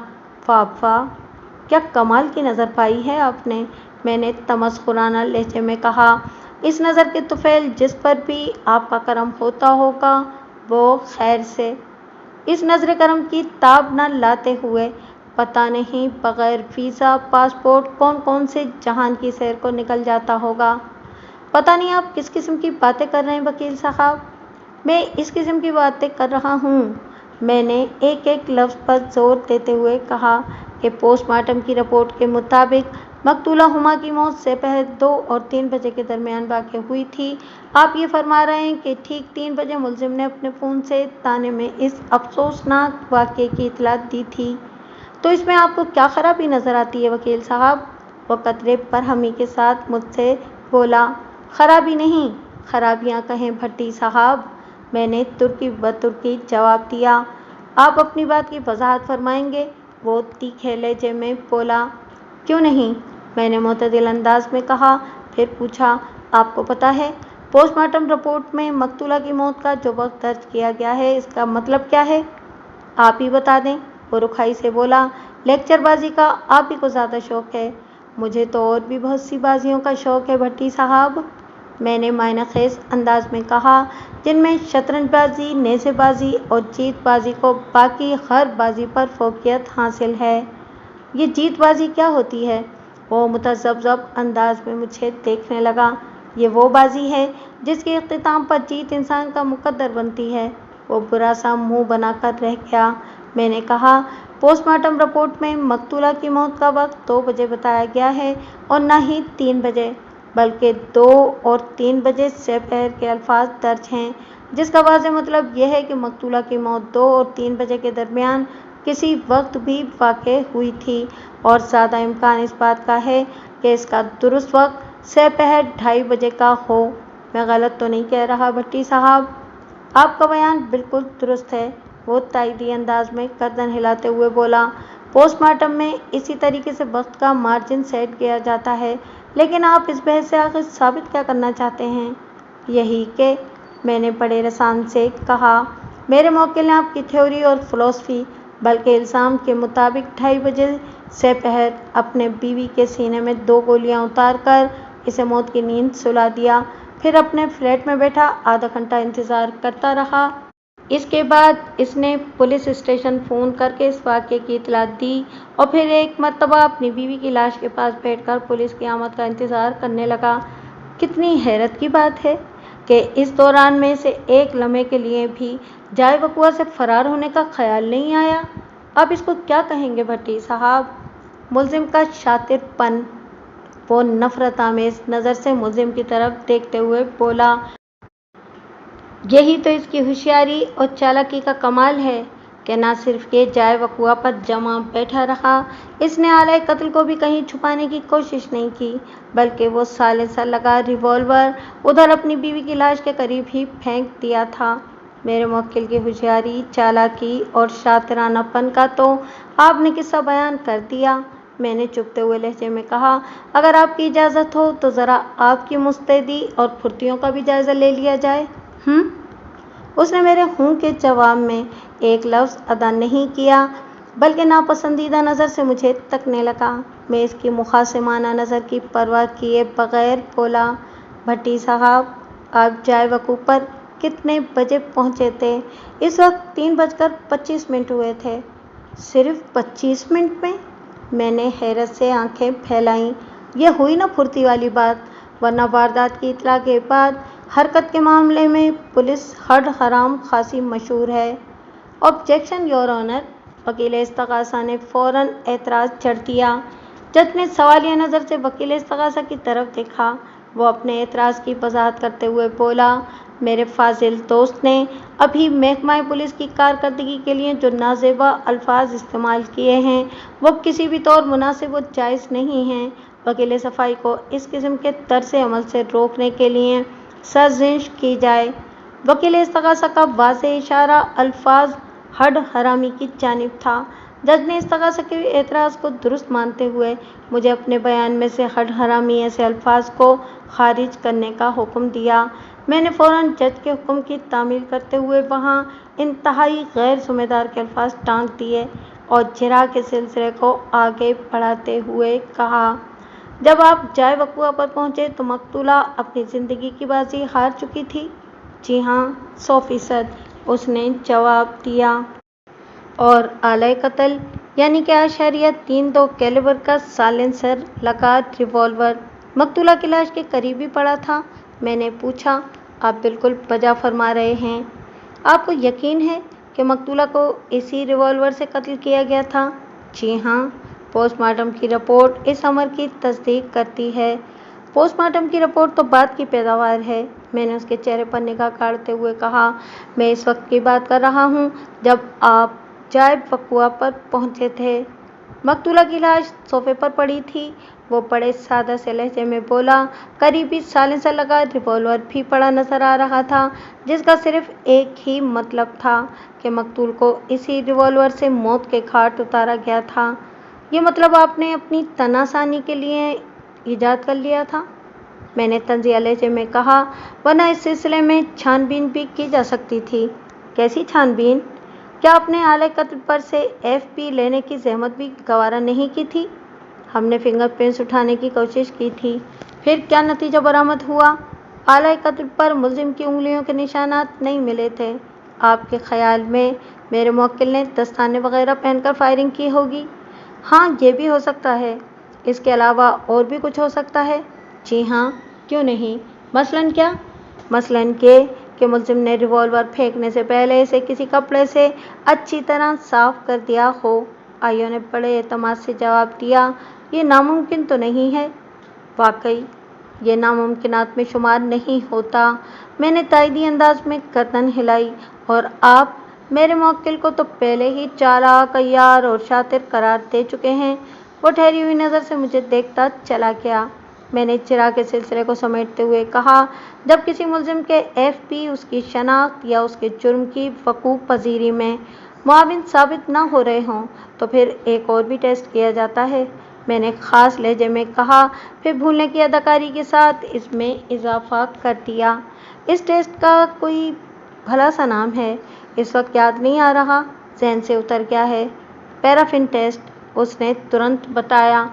واہ واہ، کیا کمال کی نظر پائی ہے آپ نے، میں نے تمسخرانہ لہجے میں کہا۔ اس نظر کے طفیل جس پر بھی آپ کا کرم ہوتا ہوگا وہ خیر سے اس نظر کرم کی تاب نہ لاتے ہوئے پتہ نہیں بغیر ویزا پاسپورٹ کون کون سے جہان کی سیر کو نکل جاتا ہوگا۔ پتہ نہیں آپ کس قسم کی باتیں کر رہے ہیں وکیل صاحب؟ میں اس قسم کی باتیں کر رہا ہوں، میں نے ایک ایک لفظ پر زور دیتے ہوئے کہا، کہ پوسٹ مارٹم کی رپورٹ کے مطابق مقتولہ ہما کی موت سے پہلے 2 اور 3 بجے کے درمیان واقع ہوئی تھی۔ آپ یہ فرما رہے ہیں کہ ٹھیک 3 بجے ملزم نے اپنے فون سے تھانے میں اس افسوسناک واقعے کی اطلاع دی تھی۔ تو اس میں آپ کو کیا خرابی نظر آتی ہے وکیل صاحب؟ وہ قدرے برہمی کے ساتھ مجھ سے بولا۔ خرابی نہیں، خرابیاں کہیں بھٹی صاحب، میں نے ترکی بترکی جواب دیا۔ آپ اپنی بات کی وضاحت فرمائیں گے؟ وہ تیکھے لہجے میں بولا۔ کیوں نہیں، میں نے معتدل انداز میں کہا۔ پھر پوچھا، آپ کو پتہ ہے پوسٹ مارٹم رپورٹ میں مقتولہ کی موت کا جو وقت درج کیا گیا ہے اس کا مطلب کیا ہے؟ آپ ہی بتا دیں، وہ رکھائی سے بولا۔ لیکچر بازی کا آپ ہی کو زیادہ شوق ہے، مجھے تو اور بھی بہت سی بازیوں کا شوق ہے بھٹی صاحب، میں نے معنی خیز انداز میں کہا، جن میں شطرنج بازی، نیزے بازی اور جیت بازی کو باقی ہر بازی پر فوقیت حاصل ہے۔ یہ جیت بازی کیا ہوتی ہے؟ وہ متذبذب انداز میں مجھے دیکھنے لگا۔ یہ وہ بازی ہے جس کے اختتام پر جیت انسان کا مقدر بنتی ہے۔ وہ برا سا منہ بنا کر رہ گیا۔ میں نے کہا، پوسٹ مارٹم رپورٹ میں مقتولہ کی موت کا وقت 2 بجے بتایا گیا ہے اور نہ ہی 3 بجے، بلکہ 2 اور 3 بجے سے پہر کے الفاظ درج ہیں، جس کا واضح مطلب یہ ہے کہ مقتولہ کی موت 2 اور 3 بجے کے درمیان کسی وقت بھی واقع ہوئی تھی، اور زیادہ امکان اس بات کا ہے کہ اس کا درست وقت سے پہر 2:30 بجے کا ہو۔ میں غلط تو نہیں کہہ رہا بھٹی صاحب؟ آپ کا بیان بالکل درست ہے، وہ تائیدی انداز میں گردن ہلاتے ہوئے بولا۔ پوسٹ مارٹم میں اسی طریقے سے وقت کا مارجن سیٹ کیا جاتا ہے، لیکن آپ اس بحث سے آخر ثابت کیا کرنا چاہتے ہیں؟ یہی کہ، میں نے بڑے رسان سے کہا، میرے موکل نے آپ کی تھیوری اور فلسفی، بلکہ الزام کے مطابق 2:30 بجے سے پہر اپنے بیوی کے سینے میں 2 گولیاں اتار کر اسے موت کی نیند سلا دیا۔ پھر اپنے فلیٹ میں بیٹھا آدھا گھنٹہ انتظار کرتا رہا۔ اس کے بعد اس نے پولیس اسٹیشن فون کر کے اس واقعے کی اطلاع دی اور پھر ایک مرتبہ اپنی بیوی کی لاش کے پاس بیٹھ کر پولیس کی آمد کا انتظار کرنے لگا۔ کتنی حیرت کی بات ہے کہ اس دوران میں سے ایک لمحے کے لیے بھی جائے وقوع سے فرار ہونے کا خیال نہیں آیا۔ اب اس کو کیا کہیں گے بھٹی صاحب؟ ملزم کا شاطر پن۔ وہ نفرت آمیز نظر سے ملزم کی طرف دیکھتے ہوئے بولا، یہی تو اس کی ہوشیاری اور چالاکی کا کمال ہے کہ نہ صرف یہ جائے وقوع پر جمع بیٹھا رہا، اس نے آلۂ قتل کو بھی کہیں چھپانے کی کوشش نہیں کی، بلکہ وہ سائلنسر لگا ریوالور ادھر اپنی بیوی کی لاش کے قریب ہی پھینک دیا تھا۔ میرے موکل کی ہوشیاری، چالاکی اور شاطرانہ پن کا تو آپ نے قصہ بیان کر دیا۔ میں نے چبھتے ہوئے لہجے میں کہا، اگر آپ کی اجازت ہو تو ذرا آپ کی مستعدی اور پھرتیوں کا بھی جائزہ لے لیا جائے۔ اس نے میرے ہوں کے جواب میں ایک لفظ ادا نہیں کیا، بلکہ ناپسندیدہ نظر سے مجھے تکنے لگا۔ میں اس کی مخاصمانہ نظر کی پرواہ کیے بغیر بولا، بھٹی صاحب، آپ جائے وقوع پر کتنے بجے پہنچے تھے؟ اس وقت 3:25 ہوئے تھے۔ صرف 25 منٹ میں؟ میں نے حیرت سے آنکھیں پھیلائیں۔ یہ ہوئی نا پھرتی والی بات، ورنہ واردات کی اطلاع کے بعد حرکت کے معاملے میں پولیس ہڈ حرام خاصی مشہور ہے۔ Objection your owner. وکیل استغاثہ نے فوراً اعتراض جڑ دیا۔ جج نے سوالیہ نظر سے وکیل استغاثہ کی طرف دیکھا۔ وہ اپنے اعتراض کی وضاحت کرتے ہوئے بولا، میرے فاضل دوست نے ابھی محکمہ پولیس کی کارکردگی کے لیے جو نازیبا الفاظ استعمال کیے ہیں وہ کسی بھی طور مناسب و جائز نہیں ہیں۔ وکیل صفائی کو اس قسم کے طرز عمل سے روکنے کے لیے سرزنش کی جائے۔ وکیل استغاثہ کا واضح اشارہ الفاظ ہڈ حرامی کی جانب تھا۔ جج نے استغاثہ کے اعتراض کو درست مانتے ہوئے مجھے اپنے بیان میں سے ہڈ حرامی ایسے الفاظ کو خارج کرنے کا حکم دیا۔ میں نے فوراً جج کے حکم کی تعمیل کرتے ہوئے وہاں انتہائی غیر ذمہ دار کے الفاظ ٹانک دیے اور جرح کے سلسلے کو آگے بڑھاتے ہوئے کہا، جب آپ جائے وقوع پر پہنچے تو مقتولہ اپنی زندگی کی بازی ہار چکی تھی؟ جی ہاں، 100%، اس نے جواب دیا۔ اور آلۂ قتل یعنی کہ 3.2 کیلیبر کا سائلنسر لگا ریوالور مقتولہ کی لاش کے قریب ہی پڑا تھا؟ میں نے پوچھا۔ آپ بالکل بجا فرما رہے ہیں۔ آپ کو یقین ہے کہ مقتولہ کو اسی ریوالور سے قتل کیا گیا تھا؟ جی ہاں، پوسٹ مارٹم کی رپورٹ اس امر کی تصدیق کرتی ہے۔ پوسٹ مارٹم کی رپورٹ تو بعد کی پیداوار ہے، میں نے اس کے چہرے پر نگاہ گاڑتے ہوئے کہا۔ میں اس وقت کی بات کر رہا ہوں جب آپ جائے وقوع پر پہنچے تھے۔ مقتولہ کی لاش صوفے پر پڑی تھی۔ وہ بڑے سادہ سے لہجے میں بولا، قریب ہی سائلنسر لگا ریوالور بھی پڑا نظر آ رہا تھا، جس کا صرف ایک ہی مطلب تھا کہ مقتول کو اسی ریوالور سے موت کے گھاٹ اتارا گیا تھا۔ یہ مطلب آپ نے اپنی تنع ثانی کے لیے ایجاد کر لیا تھا؟ میں نے طنزیہ لہجے میں کہا، ورنہ اس سلسلے میں چھان بین بھی کی جا سکتی تھی۔ کیسی چھان بین؟ کیا آپ نے آلۂ قتل پر سے FP لینے کی زحمت بھی گوارا نہیں کی تھی؟ ہم نے فنگر پرنٹس اٹھانے کی کوشش کی تھی۔ پھر کیا نتیجہ برآمد ہوا؟ آلۂ قتل پر ملزم کی انگلیوں کے نشانات نہیں ملے تھے۔ آپ کے خیال میں میرے موکل نے دستانے وغیرہ پہن کر فائرنگ کی ہوگی؟ ہاں، یہ بھی ہو سکتا ہے۔ اس کے علاوہ اور بھی کچھ ہو سکتا ہے؟ جی ہاں، کیوں نہیں؟ مثلاً کیا؟ مثلاً یہ کہ ملزم نے ریوالور پھینکنے سے پہلے اسے کسی کپڑے سے اچھی طرح صاف کر دیا ہو۔ آئیو نے بڑے اعتماد سے جواب دیا، یہ ناممکن تو نہیں ہے؟ واقعی یہ ناممکنات میں شمار نہیں ہوتا۔ میں نے تائیدی انداز میں گردن ہلائی۔ اور آپ میرے موکل کو تو پہلے ہی چالاک، عیار اور شاطر قرار دے چکے ہیں۔ وہ ٹھہری ہوئی نظر سے مجھے دیکھتا چلا گیا۔ میں نے جرح کے سلسلے کو سمیٹتے ہوئے کہا، جب کسی ملزم کے FP اس کی شناخت یا اس کے جرم کی وقوع پذیری میں معاون ثابت نہ ہو رہے ہوں تو پھر ایک اور بھی ٹیسٹ کیا جاتا ہے، میں نے خاص لہجے میں کہا، پھر بھولنے کی اداکاری کے ساتھ اس میں اضافہ کر دیا، اس ٹیسٹ کا کوئی بھلا سا نام ہے، اس وقت یاد نہیں آ رہا، ذہن سے اتر گیا ہے۔ پیرافن ٹیسٹ، اس نے ترنت بتایا۔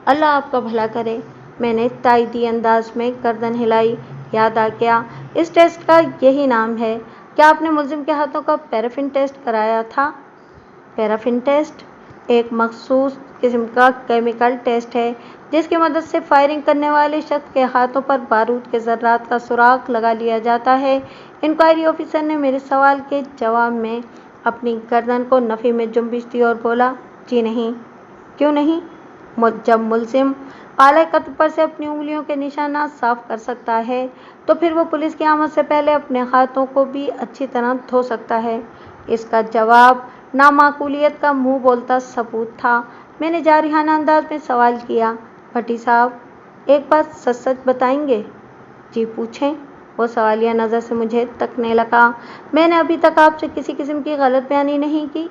اللہ آپ کا بھلا کرے۔ میں نے تائیدی انداز میں گردن ہلائی۔ یاد آ گیا، اس ٹیسٹ کا یہی نام ہے۔ کیا آپ نے ملزم کے ہاتھوں کا پیرافین ٹیسٹ کرایا تھا؟ پیرافین ٹیسٹ ایک مخصوص قسم کا کیمیکل ٹیسٹ ہے جس کی مدد سے فائرنگ کرنے والے شخص کے ہاتھوں پر بارود کے ذرات کا سراغ لگا لیا جاتا ہے۔ انکوائری آفیسر نے میرے سوال کے جواب میں اپنی گردن کو نفی میں جنبش دی اور بولا، جی نہیں۔ کیوں نہیں؟ جب ملزم اعلی قتل پر سے اپنی انگلیوں کے نشانات صاف کر سکتا ہے تو پھر وہ پولیس کی آمد سے پہلے اپنے ہاتھوں کو بھی اچھی طرح دھو سکتا ہے۔ اس کا جواب نامعقولیت کا منہ بولتا ثبوت تھا۔ میں نے جارحانہ انداز میں سوال کیا، بھٹی صاحب ایک بات سچ سچ بتائیں گے؟ جی پوچھیں۔ وہ سوالیہ نظر سے مجھے تکنے لگا۔ میں نے ابھی تک آپ سے کسی قسم کی غلط بیانی نہیں کی۔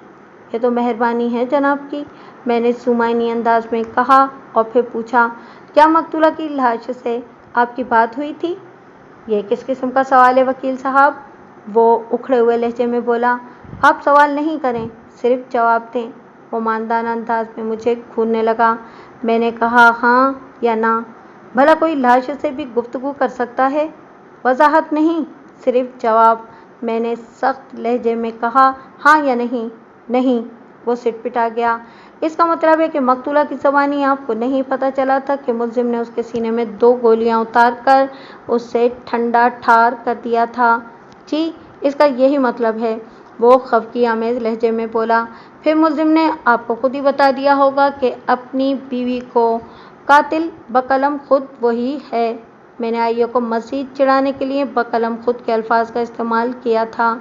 یہ تو مہربانی ہے جناب کی، میں نے سومینی انداز میں کہا اور پھر پوچھا، کیا مقتولہ کی لاش سے آپ کی بات ہوئی تھی؟ یہ کس قسم کا سوال ہے وکیل صاحب؟ وہ اکھڑے ہوئے لہجے میں بولا، آپ سوال نہیں کریں، صرف جواب دیں۔ وہ ماندانہ انداز میں مجھے گھورنے لگا۔ میں نے کہا، ہاں یا نہ؟ بھلا کوئی لاش سے بھی گفتگو کر سکتا ہے؟ وضاحت نہیں، صرف جواب۔ میں نے سخت لہجے میں کہا، ہاں یا نہیں؟ نہیں۔ وہ سٹپٹا گیا۔ اس کا مطلب ہے کہ مقتولہ کی زبانی آپ کو نہیں پتہ چلا تھا کہ ملزم نے اس کے سینے میں 2 گولیاں اتار کر اسے ٹھنڈا ٹھار کر دیا تھا؟ جی، اس کا یہی مطلب ہے، وہ خفگی آمیز لہجے میں بولا۔ پھر ملزم نے آپ کو خود ہی بتا دیا ہوگا کہ اپنی بیوی کو قاتل بقلم خود وہی ہے۔ میں نے آئیو کو مزید چڑھانے کے لیے بقلم خود کے الفاظ کا استعمال کیا تھا۔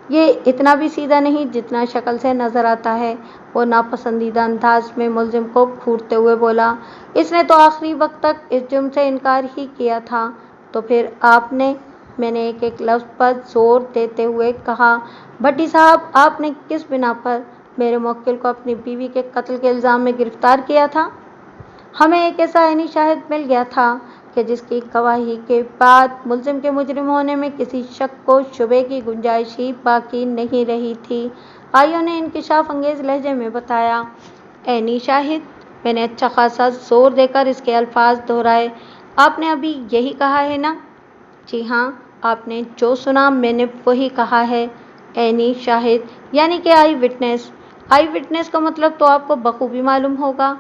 یہ اتنا بھی سیدھا نہیں جتنا شکل سے نظر آتا ہے، وہ ناپسندیدہ انداز میں ملزم کو گھورتے ہوئے بولا۔ اس نے تو آخری وقت تک اس جرم سے انکار ہی کیا تھا، تو پھر آپ نے؟ میں نے ایک ایک لفظ پر زور دیتے ہوئے کہا، بھٹی صاحب آپ نے کس بنا پر میرے موکل کو اپنی بیوی کے قتل کے الزام میں گرفتار کیا تھا؟ ہمیں ایک ایسا عینی شاہد مل گیا تھا کہ جس کی گواہی کے بعد ملزم کے مجرم ہونے میں کسی شک و شبے کی گنجائش ہی باقی نہیں رہی تھی، آئیو نے انکشاف انگیز لہجے میں بتایا۔ عینی شاہد؟ میں نے اچھا خاصا زور دے کر اس کے الفاظ دہرائے۔ آپ نے ابھی یہی کہا ہے نا؟ جی ہاں، آپ نے جو سنا میں نے وہی کہا ہے۔ عینی شاہد یعنی کہ آئی وٹنس؟ آئی وٹنس کا مطلب تو آپ کو بخوبی معلوم ہوگا۔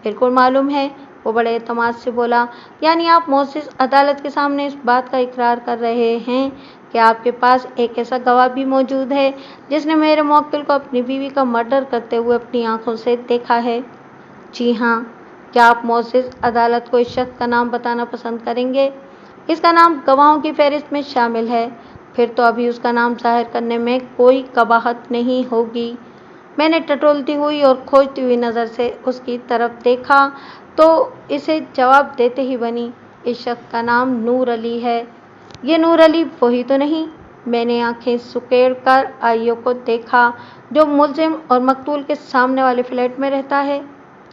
بالکل معلوم ہے، وہ بڑے اعتماد سے بولا۔ یعنی آپ معزز عدالت کے سامنے اس بات کا اقرار کر رہے ہیں کہ آپ کے پاس ایک ایسا گواہ بھی موجود ہے جس نے میرے موکل کو اپنی بیوی کا مرڈر کرتے ہوئے اپنی آنکھوں سے دیکھا ہے؟ جی ہاں۔ کیا آپ معزز عدالت کو اس شخص کا نام بتانا پسند کریں گے؟ اس کا نام گواہوں کی فہرست میں شامل ہے۔ پھر تو ابھی اس کا نام ظاہر کرنے میں کوئی قباحت نہیں ہوگی۔ میں نے ٹٹولتی ہوئی اور کھوجتی ہوئی نظر سے اس کی طرف دیکھا تو اسے جواب دیتے ہی بنی، اس شخص کا نام نور علی ہے۔ یہ نور علی وہی تو نہیں؟ میں نے آنکھیں سکیڑ کر آئیو کو دیکھا جو ملزم اور مقتول کے سامنے والے فلیٹ میں رہتا ہے۔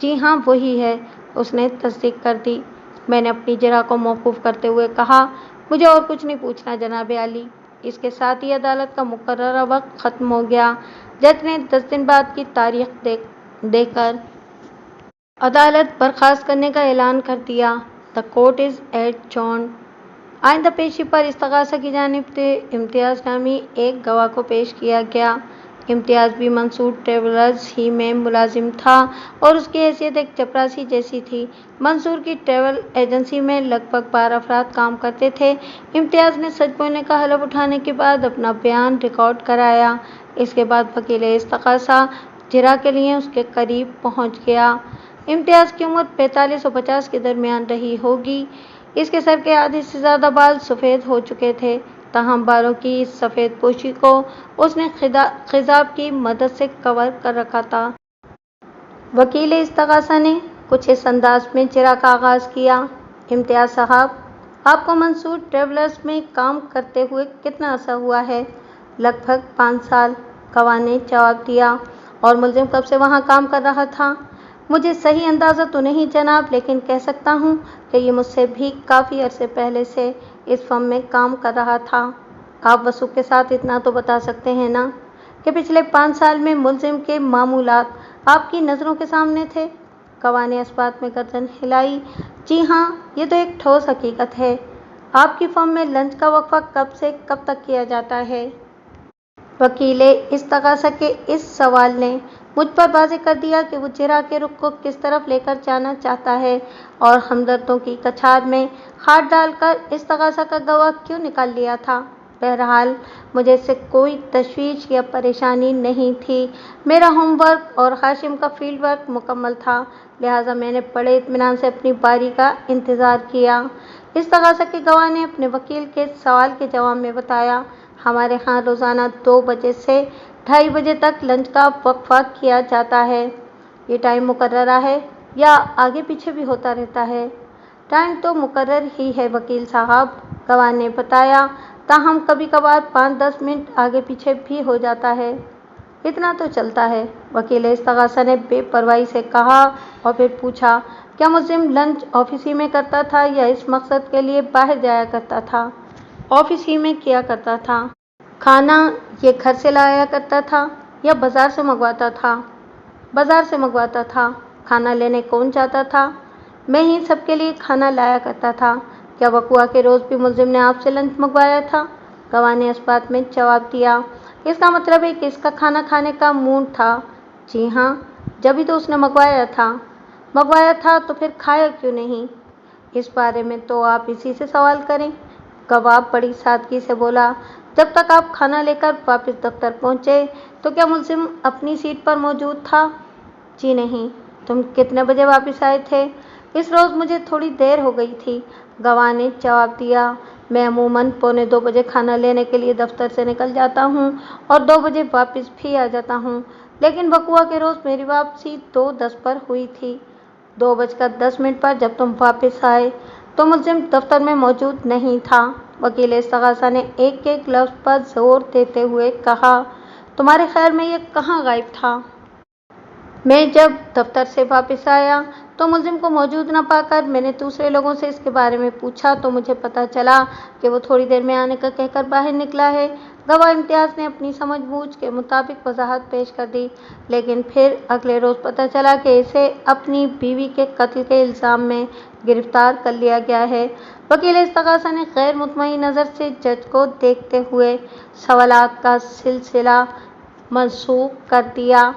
جی ہاں وہی ہے، اس نے تصدیق کر دی۔ میں نے اپنی جرح کو موقوف کرتے ہوئے کہا، مجھے اور کچھ نہیں پوچھنا جناب عالی۔ اس کے ساتھ ہی عدالت کا مقررہ وقت ختم ہو گیا۔ جج نے 10 دن بعد کی تاریخ دے کر عدالت برخاست کرنے کا اعلان کر دیا۔ The court is adjourned. آئندہ پیشی پر استغاثہ کی جانب سے امتیاز نامی ایک گواہ کو پیش کیا گیا۔ امتیاز بھی منصور ٹریولرز ہی میں ملازم تھا اور اس کی حیثیت ایک چپراسی جیسی تھی۔ منصور کی ٹریول ایجنسی میں لگ بھگ 12 افراد کام کرتے تھے۔ امتیاز نے سچ بولنے کا حلف اٹھانے کے بعد اپنا بیان ریکارڈ کرایا۔ اس کے بعد وکیل استغاثہ جرح کے لیے اس کے قریب پہنچ گیا۔ امتیاز کی عمر 45 اور 50 کے درمیان رہی ہوگی۔ اس کے سر کے آدھے سے زیادہ بال سفید ہو چکے تھے، تاہم بالوں کی اس سفید پوشی کو اس نے خضاب کی مدد سے کور کر رکھا تھا۔ وکیل استغاثہ نے کچھ اس انداز میں جرح کا آغاز کیا، امتیاز صاحب آپ کو منصور ٹریولرز میں کام کرتے ہوئے کتنا عرصہ ہوا ہے؟ لگ بھگ 5 سال، گواہ نے جواب دیا۔ اور ملزم کب سے وہاں کام کر رہا تھا؟ مجھے صحیح اندازہ تو نہیں جناب، لیکن کہہ سکتا ہوں کہ یہ مجھ سے بھی کافی عرصے پہلے سے اس فرم میں کام کر رہا تھا۔ آپ وثوق کے ساتھ اتنا تو بتا سکتے ہیں نا کہ پچھلے 5 سال میں ملزم کے معمولات آپ کی نظروں کے سامنے تھے؟ گواہ نے اس بات میں گردن ہلائی، جی ہاں، یہ تو ایک ٹھوس حقیقت ہے۔ آپ کی فرم میں لنچ کا وقفہ کب سے کب تک کیا جاتا ہے؟ وکیل استغاثہ کے اس سوال نے مجھ پر واضح کر دیا کہ وہ جرح کے رخ کو کس طرف لے کر جانا چاہتا ہے اور ہمدردوں کی کچھار میں ہاتھ ڈال کر استغاثہ کا گواہ کیوں نکال لیا تھا۔ بہرحال مجھے اس سے کوئی تشویش یا پریشانی نہیں تھی۔ میرا ہوم ورک اور ہاشم کا فیلڈ ورک مکمل تھا، لہٰذا میں نے بڑے اطمینان سے اپنی باری کا انتظار کیا۔ استغاثہ کے گواہ نے اپنے وکیل کے سوال کے جواب میں بتایا، ہمارے ہاں روزانہ 2 بجے سے 2:30 بجے تک لنچ کا وقفہ کیا جاتا ہے۔ یہ ٹائم مقررہ ہے یا آگے پیچھے بھی ہوتا رہتا ہے؟ ٹائم تو مقرر ہی ہے وکیل صاحب، گواہ نے بتایا، تاہم کبھی کبھار 5-10 منٹ آگے پیچھے بھی ہو جاتا ہے۔ اتنا تو چلتا ہے، وکیل استغاثہ نے بے پرواہی سے کہا اور پھر پوچھا، کیا ملزم لنچ آفس ہی میں کرتا تھا یا اس مقصد کے لیے باہر جایا کرتا تھا؟ آفس ہی میں کیا کرتا تھا۔ کھانا یہ گھر سے لایا کرتا تھا یا بازار سے منگواتا تھا؟ بازار سے منگواتا تھا۔ کھانا لینے کون جاتا تھا؟ میں ہی سب کے لیے کھانا لایا کرتا تھا۔ کیا وقوع کے روز بھی ملزم نے آپ سے لنچ منگوایا تھا؟ گواہ نے اس بات میں جواب دیا، اس کا مطلب ہے کہ اس کا کھانا کھانے کا موڈ تھا۔ جی ہاں، جبھی تو اس نے منگوایا تھا۔ منگوایا تھا تو پھر کھایا کیوں نہیں؟ اس بارے میں تو آپ اسی سے سوال کریں۔ گواہ بڑی سادگی سے بولا، جب تک آپ کھانا لے کر واپس دفتر پہنچے تو کیا ملزم اپنی سیٹ پر موجود تھا؟ جی نہیں۔ تم کتنے بجے واپس آئے تھے؟ اس روز مجھے تھوڑی دیر ہو گئی تھی، گواہ نے جواب دیا۔ میں عموماً 1:45 بجے کھانا لینے کے لیے دفتر سے نکل جاتا ہوں اور 2 بجے واپس بھی آ جاتا ہوں، لیکن وقوع کے روز میری واپسی 2:10 پر ہوئی تھی۔ 2:10 پر جب تم واپس آئے تو ملزم دفتر میں موجود نہیں تھا۔ وکیل استغاثہ نے ایک ایک لفظ پر زور دیتے ہوئے کہا، تمہارے خیال میں یہ کہاں غائب تھا؟ میں جب دفتر سے واپس آیا تو ملزم کو موجود نہ پا کر میں نے دوسرے لوگوں سے اس کے بارے میں پوچھا تو مجھے پتہ چلا کہ وہ تھوڑی دیر میں آنے کا کہہ کر باہر نکلا ہے۔ گواہ امتیاز نے اپنی سمجھ بوجھ کے مطابق وضاحت پیش کر دی، لیکن پھر اگلے روز پتہ چلا کہ اسے اپنی بیوی کے قتل کے الزام میں گرفتار کر لیا گیا ہے۔ وکیل استغاثہ نے غیر مطمئن نظر سے جج کو دیکھتے ہوئے سوالات کا سلسلہ منسوخ کر دیا۔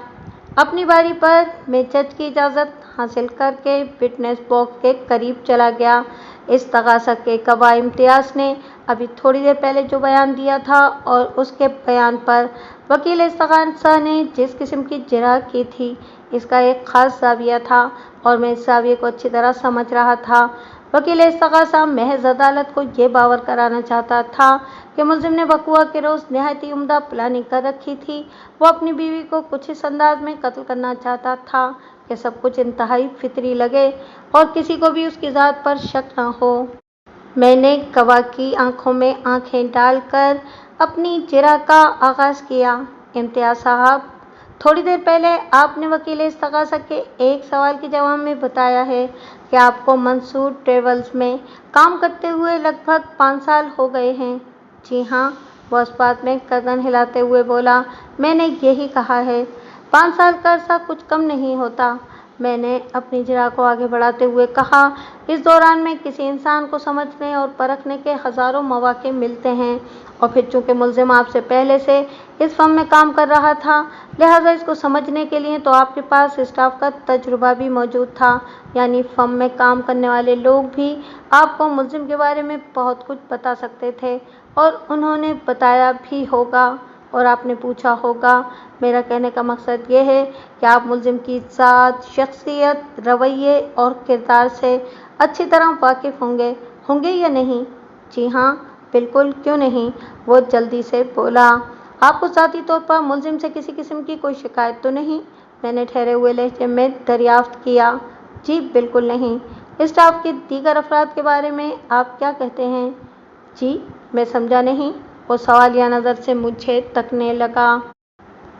اپنی باری پر میں جج کی اجازت حاصل کر کے وٹنس باکس کے قریب چلا گیا۔ استغاثہ کے گواہ امتیاز نے ابھی تھوڑی دیر پہلے جو بیان دیا تھا اور اس کے بیان پر وکیل استغاثہ نے جس قسم کی جرح کی تھی، اس کا ایک خاص زاویہ تھا اور میں اس زاویے کو اچھی طرح سمجھ رہا تھا۔ وکیل استغاثہ محض عدالت کو یہ باور کرانا چاہتا تھا کہ ملزم نے وقوع کے روز نہایت ہی عمدہ پلاننگ کر رکھی تھی۔ وہ اپنی بیوی کو کچھ اس انداز میں قتل کرنا چاہتا تھا کہ سب کچھ انتہائی فطری لگے اور کسی کو بھی اس کی ذات پر شک نہ ہو۔ میں نے گواہ کی آنکھوں میں آنکھیں ڈال کر اپنی جرح کا آغاز کیا۔ امتیاز صاحب، تھوڑی دیر پہلے آپ نے وکیل استغاثہ کے ایک سوال کے جواب میں بتایا ہے کہ آپ کو منصور ٹریولز میں کام کرتے ہوئے لگ بھگ 5 سال ہو گئے ہیں۔ جی ہاں، وہ اس بات میں گردن ہلاتے ہوئے بولا، میں نے یہی کہا ہے۔ 5 سال کا عرصہ کچھ کم نہیں ہوتا، میں نے اپنی جرح کو آگے بڑھاتے ہوئے کہا۔ اس دوران میں کسی انسان کو سمجھنے اور پرکھنے کے ہزاروں مواقع ملتے ہیں، اور پھر چونکہ ملزم آپ سے پہلے سے اس فرم میں کام کر رہا تھا، لہٰذا اس کو سمجھنے کے لیے تو آپ کے پاس اسٹاف کا تجربہ بھی موجود تھا، یعنی فرم میں کام کرنے والے لوگ بھی آپ کو ملزم کے بارے میں بہت کچھ بتا سکتے تھے اور انہوں نے بتایا بھی ہوگا اور آپ نے پوچھا ہوگا۔ میرا کہنے کا مقصد یہ ہے کہ آپ ملزم کی ذات، شخصیت، رویے اور کردار سے اچھی طرح واقف ہوں گے یا نہیں؟ جی ہاں، بالکل، کیوں نہیں؟ وہ جلدی سے بولا۔ آپ کو ذاتی طور پر ملزم سے کسی قسم کی کوئی شکایت تو نہیں؟ میں نے ٹھہرے ہوئے لہجے میں دریافت کیا۔ جی بالکل نہیں۔ اسٹاف کے دیگر افراد کے بارے میں آپ کیا کہتے ہیں؟ جی، میں سمجھا نہیں۔ وہ سوالیہ نظر سے مجھے تکنے لگا۔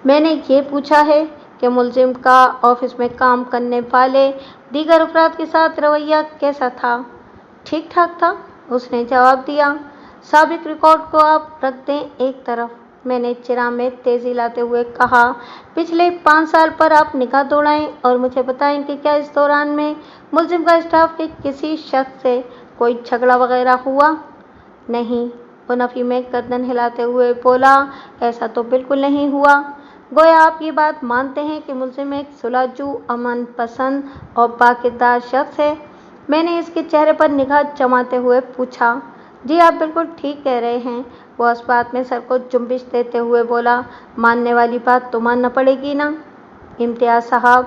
میں نے یہ پوچھا ہے کہ ملزم کا آفس میں کام کرنے والے دیگر افراد کے ساتھ رویہ کیسا تھا؟ ٹھیک ٹھاک تھا، اس نے جواب دیا۔ سابق ریکارڈ کو آپ رکھ دیں ایک طرف، میں نے جرح میں تیزی لاتے ہوئے کہا۔ پچھلے 5 سال پر آپ نگاہ دوڑائیں اور مجھے بتائیں کہ کیا اس دوران میں ملزم کا اسٹاف کے کسی شخص سے کوئی جھگڑا وغیرہ ہوا؟ نہیں, وہ نفی میں گردن ہلاتے ہوئے بولا، ایسا تو بالکل نہیں ہوا۔ گویا آپ یہ بات مانتے ہیں کہ ملزم ایک صلحجو، امن پسند اور باکردار شخص ہے؟ میں نے اس کے چہرے پر نگاہ جماتے ہوئے پوچھا۔ جی آپ بالکل ٹھیک کہہ رہے ہیں، وہ اس بات میں سر کو جنبش دیتے ہوئے بولا، ماننے والی بات تو ماننا پڑے گی نا۔ امتیاز صاحب،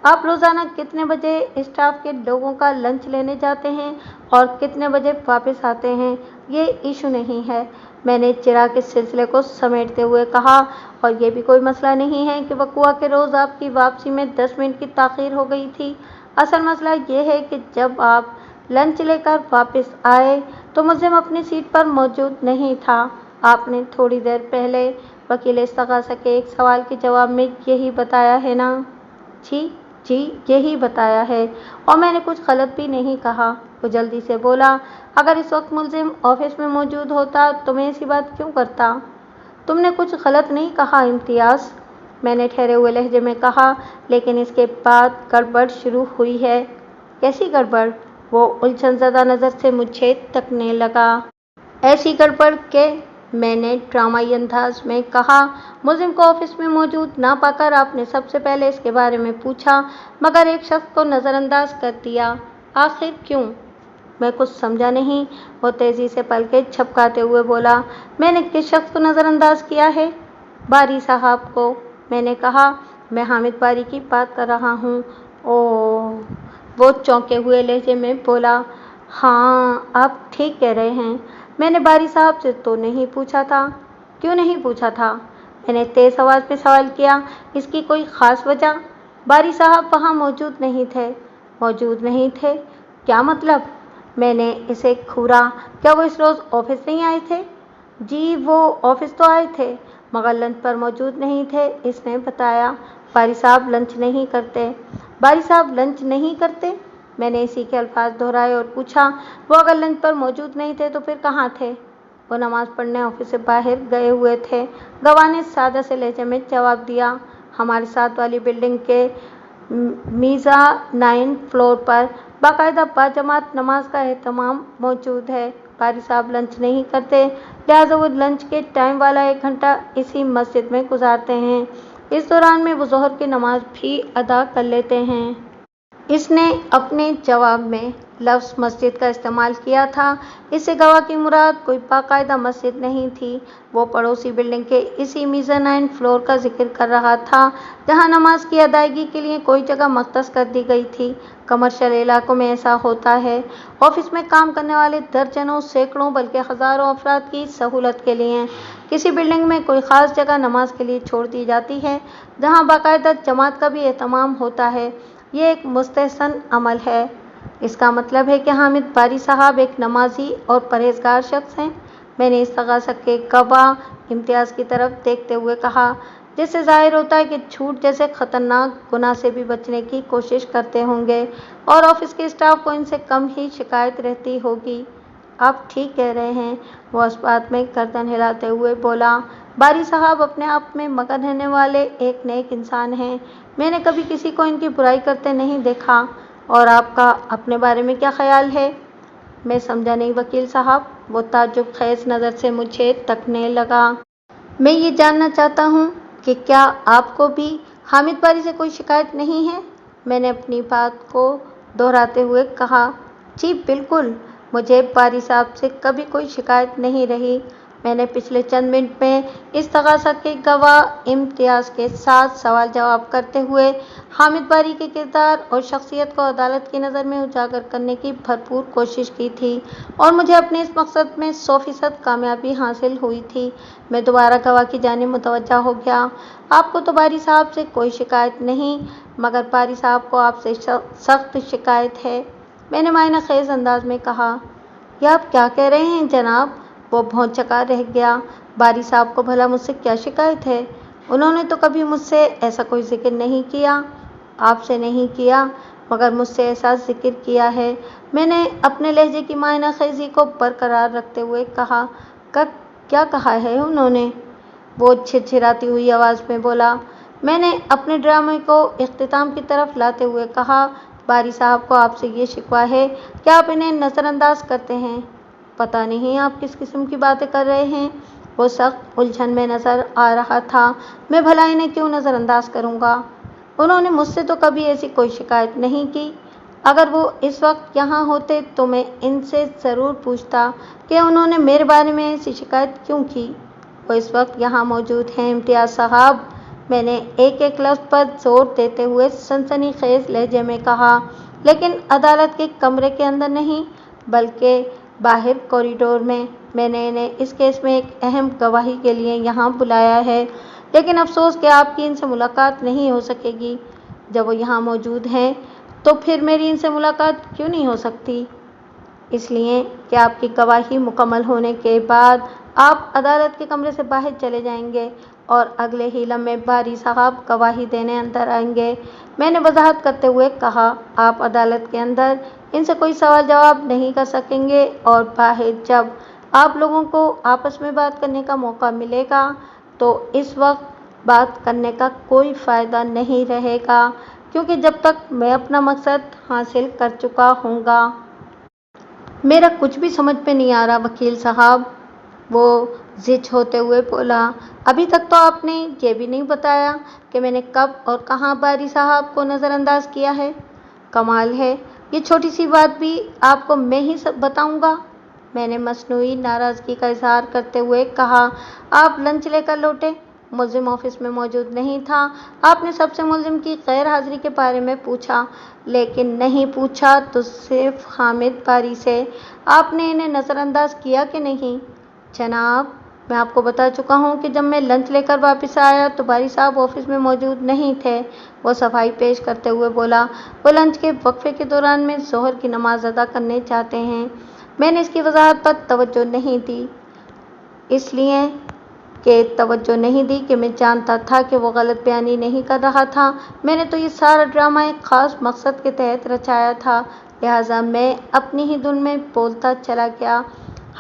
آپ روزانہ کتنے بجے اسٹاف کے لوگوں کا لنچ لینے جاتے ہیں اور کتنے بجے واپس آتے ہیں، یہ ایشو نہیں ہے، میں نے چراغ اس سلسلے کو سمیٹتے ہوئے کہا، اور یہ بھی کوئی مسئلہ نہیں ہے کہ وقوع کے روز آپ کی واپسی میں 10 منٹ کی تاخیر ہو گئی تھی۔ اصل مسئلہ یہ ہے کہ جب آپ لنچ لے کر واپس آئے تو ملزم اپنی سیٹ پر موجود نہیں تھا۔ آپ نے تھوڑی دیر پہلے وکیل استغاثہ کے ایک سوال کے جواب میں یہی بتایا ہے نا؟ جی یہی بتایا ہے، اور میں نے کچھ غلط بھی نہیں کہا، وہ جلدی سے بولا۔ اگر اس وقت ملزم آفس میں موجود ہوتا تو میں ایسی بات کیوں کرتا؟ تم نے کچھ غلط نہیں کہا امتیاز، میں نے ٹھہرے ہوئے لہجے میں کہا، لیکن اس کے بعد گڑبڑ شروع ہوئی ہے۔ کیسی گڑبڑ؟ وہ الجھن زدہ نظر سے مجھے تکنے لگا۔ ایسی گڑبڑ کہ، میں نے ڈرامائی انداز میں کہا، ملزم کو آفس میں موجود نہ پا کر آپ نے سب سے پہلے اس کے بارے میں پوچھا، مگر ایک شخص کو نظر انداز کر دیا۔ آخر کیوں؟ میں کچھ سمجھا نہیں، وہ تیزی سے پلکیں جھپکاتے ہوئے بولا۔ میں نے کس شخص کو نظر انداز کیا ہے؟ باری صاحب کو، میں نے کہا۔ میں حامد باری کی بات کر رہا ہوں۔ اوہ، وہ چونکے ہوئے لہجے میں بولا۔ ہاں آپ ٹھیک کہہ رہے ہیں، میں نے باری صاحب سے تو نہیں پوچھا تھا۔ کیوں نہیں پوچھا تھا؟ میں نے تیز آواز میں سوال کیا۔ اس کی کوئی خاص وجہ؟ باری صاحب وہاں موجود نہیں تھے۔ موجود نہیں تھے؟ کیا مطلب؟ میں نے اسے گھورا۔ کیا وہ اس روز آفس نہیں آئے تھے؟ جی وہ آفس تو آئے تھے، مگر لنچ پر موجود نہیں تھے، اس نے بتایا۔ باری صاحب لنچ نہیں کرتے؟ باری صاحب لنچ نہیں کرتے؟ میں نے اسی کے الفاظ دہرائے اور پوچھا، وہ اگر لنچ پر موجود نہیں تھے تو پھر کہاں تھے؟ وہ نماز پڑھنے آفس سے باہر گئے ہوئے تھے، گواہ نے سادہ سے لہجے میں جواب دیا۔ ہمارے ساتھ والی بلڈنگ کے میزانائن فلور پر باقاعدہ باجماعت نماز کا اہتمام موجود ہے۔ باری صاحب لنچ نہیں کرتے، لہٰذا وہ لنچ کے ٹائم والا 1 گھنٹہ اسی مسجد میں گزارتے ہیں۔ اس دوران میں وہ ظہر کی نماز بھی ادا کر لیتے ہیں۔ اس نے اپنے جواب میں لفظ مسجد کا استعمال کیا تھا، اس سے گواہ کی مراد کوئی باقاعدہ مسجد نہیں تھی، وہ پڑوسی بلڈنگ کے اسی میزانائن فلور کا ذکر کر رہا تھا جہاں نماز کی ادائیگی کے لیے کوئی جگہ مختص کر دی گئی تھی۔ کمرشل علاقوں میں ایسا ہوتا ہے، آفس میں کام کرنے والے درجنوں، سینکڑوں بلکہ ہزاروں افراد کی سہولت کے لیے کسی بلڈنگ میں کوئی خاص جگہ نماز کے لیے چھوڑ دی جاتی ہے جہاں باقاعدہ جماعت کا بھی اہتمام ہوتا ہے۔ یہ ایک مستحسن عمل ہے۔ اس کا مطلب ہے کہ حامد باری صاحب ایک نمازی اور پرہیزگار شخص ہیں، میں نے استغاثہ کے گواہ امتیاز کی طرف دیکھتے ہوئے کہا، جس سے ظاہر ہوتا ہے کہ جھوٹ جیسے خطرناک گناہ سے بھی بچنے کی کوشش کرتے ہوں گے اور آفس کے اسٹاف کو ان سے کم ہی شکایت رہتی ہوگی۔ آپ ٹھیک کہہ رہے ہیں، وہ اس بات میں گردن ہلاتے ہوئے بولا۔ باری صاحب اپنے آپ میں مگن رہنے والے ایک نیک انسان ہیں، میں نے کبھی کسی کو ان کی برائی کرتے نہیں دیکھا۔ اور آپ کا اپنے بارے میں کیا خیال ہے؟ میں سمجھا نہیں وکیل صاحب، وہ تعجب خیز نظر سے مجھے تکنے لگا۔ میں یہ جاننا چاہتا ہوں کہ کیا آپ کو بھی حامد باری سے کوئی شکایت نہیں ہے؟ میں نے اپنی بات کو دہراتے ہوئے کہا، جی بالکل، مجھے باری صاحب سے کبھی کوئی شکایت نہیں رہی۔ میں نے پچھلے چند منٹ میں استغاثہ کے گواہ امتیاز کے ساتھ سوال جواب کرتے ہوئے حامد باری کے کردار اور شخصیت کو عدالت کی نظر میں اجاگر کرنے کی بھرپور کوشش کی تھی، اور مجھے اپنے اس مقصد میں 100% کامیابی حاصل ہوئی تھی۔ میں دوبارہ گواہ کی جانب متوجہ ہو گیا۔ آپ کو تو باری صاحب سے کوئی شکایت نہیں، مگر باری صاحب کو آپ سے سخت شکایت ہے، میں نے معنی خیز انداز میں کہا۔ یہ آپ کیا کہہ رہے ہیں جناب؟ وہ بھونچکا رہ گیا۔ باری صاحب کو بھلا مجھ سے کیا شکایت ہے؟ انہوں نے تو کبھی مجھ سے ایسا کوئی ذکر نہیں کیا۔ آپ سے نہیں کیا، مگر مجھ سے ایسا ذکر کیا ہے، میں نے اپنے لہجے کی معنی خیزی کو برقرار رکھتے ہوئے کہا۔ کیا کہا ہے انہوں نے؟ وہ جھرجھراتی ہوئی آواز میں بولا۔ میں نے اپنے ڈرامے کو اختتام کی طرف لاتے ہوئے کہا، باری صاحب کو آپ سے یہ شکوہ ہے کہ آپ انہیں نظر انداز کرتے ہیں۔ پتہ نہیں آپ کس قسم کی باتیں کر رہے ہیں۔ وہ سخت الجھن میں نظر آ رہا تھا۔ میں بھلا انہیں کیوں نظر انداز کروں گا؟ انہوں نے مجھ سے تو کبھی ایسی کوئی شکایت نہیں کی۔ اگر وہ اس وقت یہاں ہوتے تو میں ان سے ضرور پوچھتا کہ انہوں نے میرے بارے میں ایسی شکایت کیوں کی۔ وہ اس وقت یہاں موجود ہیں امتیاز صاحب، میں نے ایک ایک لفظ پر زور دیتے ہوئے سنسنی خیز لہجے میں کہا، لیکن عدالت کے کمرے کے اندر نہیں بلکہ باہر کوریڈور میں۔ میں نے انہیں اس کیس میں ایک اہم گواہی کے لیے یہاں بلایا ہے، لیکن افسوس کہ آپ کی ان سے ملاقات نہیں ہو سکے گی۔ جب وہ یہاں موجود ہیں تو پھر میری ان سے ملاقات کیوں نہیں ہو سکتی؟ اس لیے کہ آپ کی گواہی مکمل ہونے کے بعد آپ عدالت کے کمرے سے باہر چلے جائیں گے اور اگلے ہی لمحے باری صاحب گواہی دینے اندر آئیں گے۔ میں نے وضاحت کرتے ہوئے کہا، آپ عدالت کے اندر ان سے کوئی سوال جواب نہیں کر سکیں گے اور باہر جب آپ لوگوں کو آپس میں بات کرنے کا موقع ملے گا تو اس وقت بات کرنے کا کوئی فائدہ نہیں رہے گا، کیونکہ جب تک میں اپنا مقصد حاصل کر چکا ہوں گا۔ میرا کچھ بھی سمجھ میں نہیں آ رہا وکیل صاحب، وہ زج ہوتے ہوئے بولا۔ ابھی تک تو آپ نے یہ بھی نہیں بتایا کہ میں نے کب اور کہاں باری صاحب کو نظر انداز کیا ہے۔ کمال ہے، یہ چھوٹی سی بات بھی آپ کو میں ہی بتاؤں گا؟ میں نے مصنوعی ناراضگی کا اظہار کرتے ہوئے کہا۔ آپ لنچ لے کر لوٹے، ملزم آفس میں موجود نہیں تھا۔ آپ نے سب سے ملزم کی غیر حاضری کے بارے میں پوچھا، لیکن نہیں پوچھا تو صرف حامد باری سے۔ آپ نے انہیں نظر انداز کیا کہ نہیں؟ جناب، میں آپ کو بتا چکا ہوں کہ جب میں لنچ لے کر واپس آیا تو باری صاحب آفس میں موجود نہیں تھے، وہ صفائی پیش کرتے ہوئے بولا۔ وہ لنچ کے وقفے کے دوران میں ظہر کی نماز ادا کرنے جاتے ہیں۔ میں نے اس کی وضاحت پر توجہ نہیں دی، اس لیے کہ میں جانتا تھا کہ وہ غلط بیانی نہیں کر رہا تھا۔ میں نے تو یہ سارا ڈرامہ ایک خاص مقصد کے تحت رچایا تھا، لہٰذا میں اپنی ہی دھن میں بولتا چلا گیا۔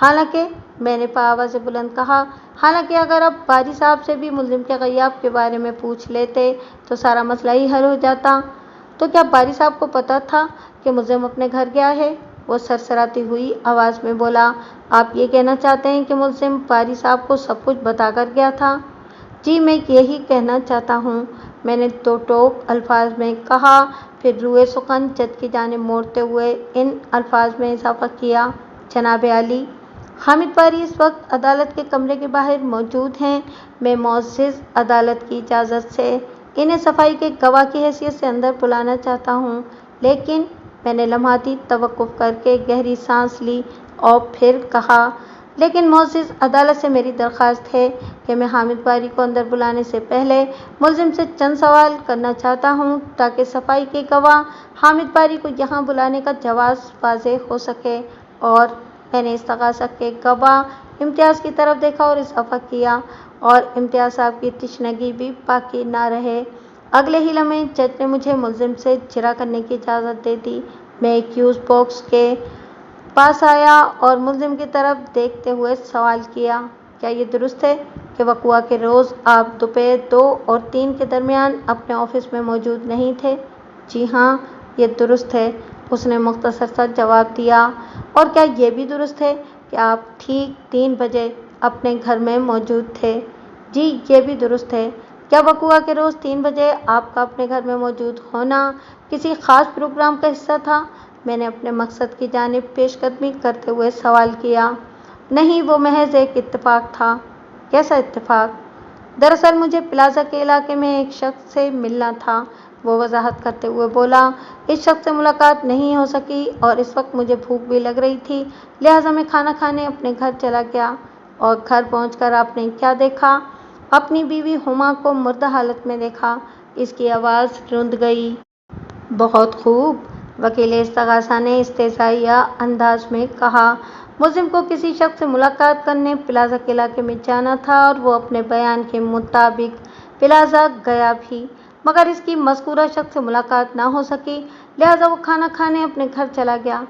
حالانکہ میں نے بآواز بلند کہا، حالانکہ اگر آپ باری صاحب سے بھی ملزم کے غیاب کے بارے میں پوچھ لیتے تو سارا مسئلہ ہی حل ہو جاتا۔ تو کیا باری صاحب کو پتہ تھا کہ ملزم اپنے گھر گیا ہے؟ وہ سرسراتی ہوئی آواز میں بولا۔ آپ یہ کہنا چاہتے ہیں کہ ملزم باری صاحب کو سب کچھ بتا کر گیا تھا؟ جی، میں یہی کہنا چاہتا ہوں، میں نے دو ٹوک الفاظ میں کہا، پھر روئے سخن جج کی جانب موڑتے ہوئے ان الفاظ میں اضافہ کیا، جناب عالی، حامد باری اس وقت عدالت کے کمرے کے باہر موجود ہیں۔ میں معزز عدالت کی اجازت سے انہیں صفائی کے گواہ کی حیثیت سے اندر بلانا چاہتا ہوں، لیکن میں نے لمحاتی توقف کر کے گہری سانس لی اور پھر کہا، لیکن معزز عدالت سے میری درخواست ہے کہ میں حامد باری کو اندر بلانے سے پہلے ملزم سے چند سوال کرنا چاہتا ہوں تاکہ صفائی کے گواہ حامد باری کو یہاں بلانے کا جواز واضح ہو سکے۔ اور میں نے استغاثہ کے گواہ امتیاز کی طرف دیکھا اور اضافہ کیا، اور امتیاز صاحب کی تشنگی بھی باقی نہ رہے۔ اگلے ہی لمحے جج نے مجھے ملزم سے اجراء کرنے کی اجازت دے دی۔ میں ایکیوز باکس کے پاس آیا اور ملزم کی طرف دیکھتے ہوئے سوال کیا، کیا یہ درست ہے کہ وقوع کے روز آپ دوپہر 2 اور 3 کے درمیان اپنے آفس میں موجود نہیں تھے؟ جی ہاں، یہ درست ہے، اس نے مختصر سا جواب دیا۔ اور کیا یہ بھی درست ہے کہ آپ ٹھیک 3 بجے اپنے گھر میں موجود تھے؟ جی، یہ بھی درست ہے۔ کیا وقوع کے روز 3 بجے آپ کا اپنے گھر میں موجود ہونا کسی خاص پروگرام کا حصہ تھا؟ میں نے اپنے مقصد کی جانب پیش قدمی کرتے ہوئے سوال کیا۔ نہیں، وہ محض ایک اتفاق تھا۔ کیسا اتفاق؟ دراصل مجھے پلازا کے علاقے میں ایک شخص سے ملنا تھا، وہ وضاحت کرتے ہوئے بولا۔ اس شخص سے ملاقات نہیں ہو سکی اور اس وقت مجھے بھوک بھی لگ رہی تھی، لہٰذا میں کھانا کھانے اپنے گھر چلا گیا۔ اور گھر پہنچ کر آپ نے کیا دیکھا؟ اپنی بیوی ہما کو مردہ حالت میں دیکھا۔ اس کی آواز رند گئی۔ بہت خوب، وکیل استغاثہ نے استہزائیہ انداز میں کہا۔ ملزم کو کسی شخص سے ملاقات کرنے پلازا کے علاقے میں جانا تھا اور وہ اپنے بیان کے مطابق پلازا گیا بھی، مگر اس کی مذکورہ شخص سے ملاقات نہ ہو سکی، لہٰذا وہ کھانا کھانے اپنے گھر چلا گیا۔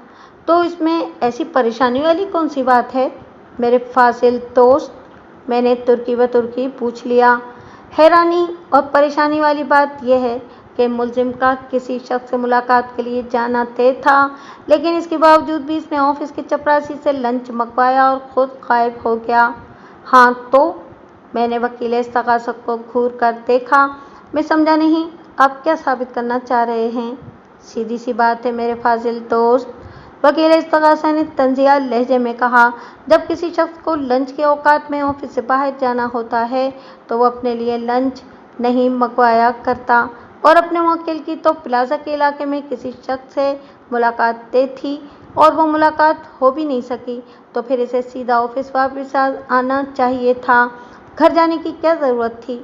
تو اس میں ایسی پریشانی والی کون سی بات ہے، میرے فاضل دوست؟ میں نے ترکی بترکی پوچھ لیا۔ حیرانی اور پریشانی والی بات یہ ہے کہ ملزم کا کسی شخص سے ملاقات کے لیے جانا طے تھا، لیکن اس کے باوجود بھی اس نے آفس کے چپراسی سے لنچ منگوایا اور خود غائب ہو گیا۔ ہاں تو؟ میں نے وکیل استغاثہ کو گھور کر دیکھا۔ میں سمجھا نہیں، آپ کیا ثابت کرنا چاہ رہے ہیں؟ سیدھی سی بات ہے میرے فاضل دوست، وکیل استغاثہ نے طنزیہ لہجے میں کہا، جب کسی شخص کو لنچ کے اوقات میں آفس سے باہر جانا ہوتا ہے تو وہ اپنے لیے لنچ نہیں منگوایا کرتا، اور اپنے موکل کی تو پلازا کے علاقے میں کسی شخص سے ملاقات طے تھی اور وہ ملاقات ہو بھی نہیں سکی، تو پھر اسے سیدھا آفس واپس آنا چاہیے تھا۔ گھر جانے کی کیا ضرورت تھی؟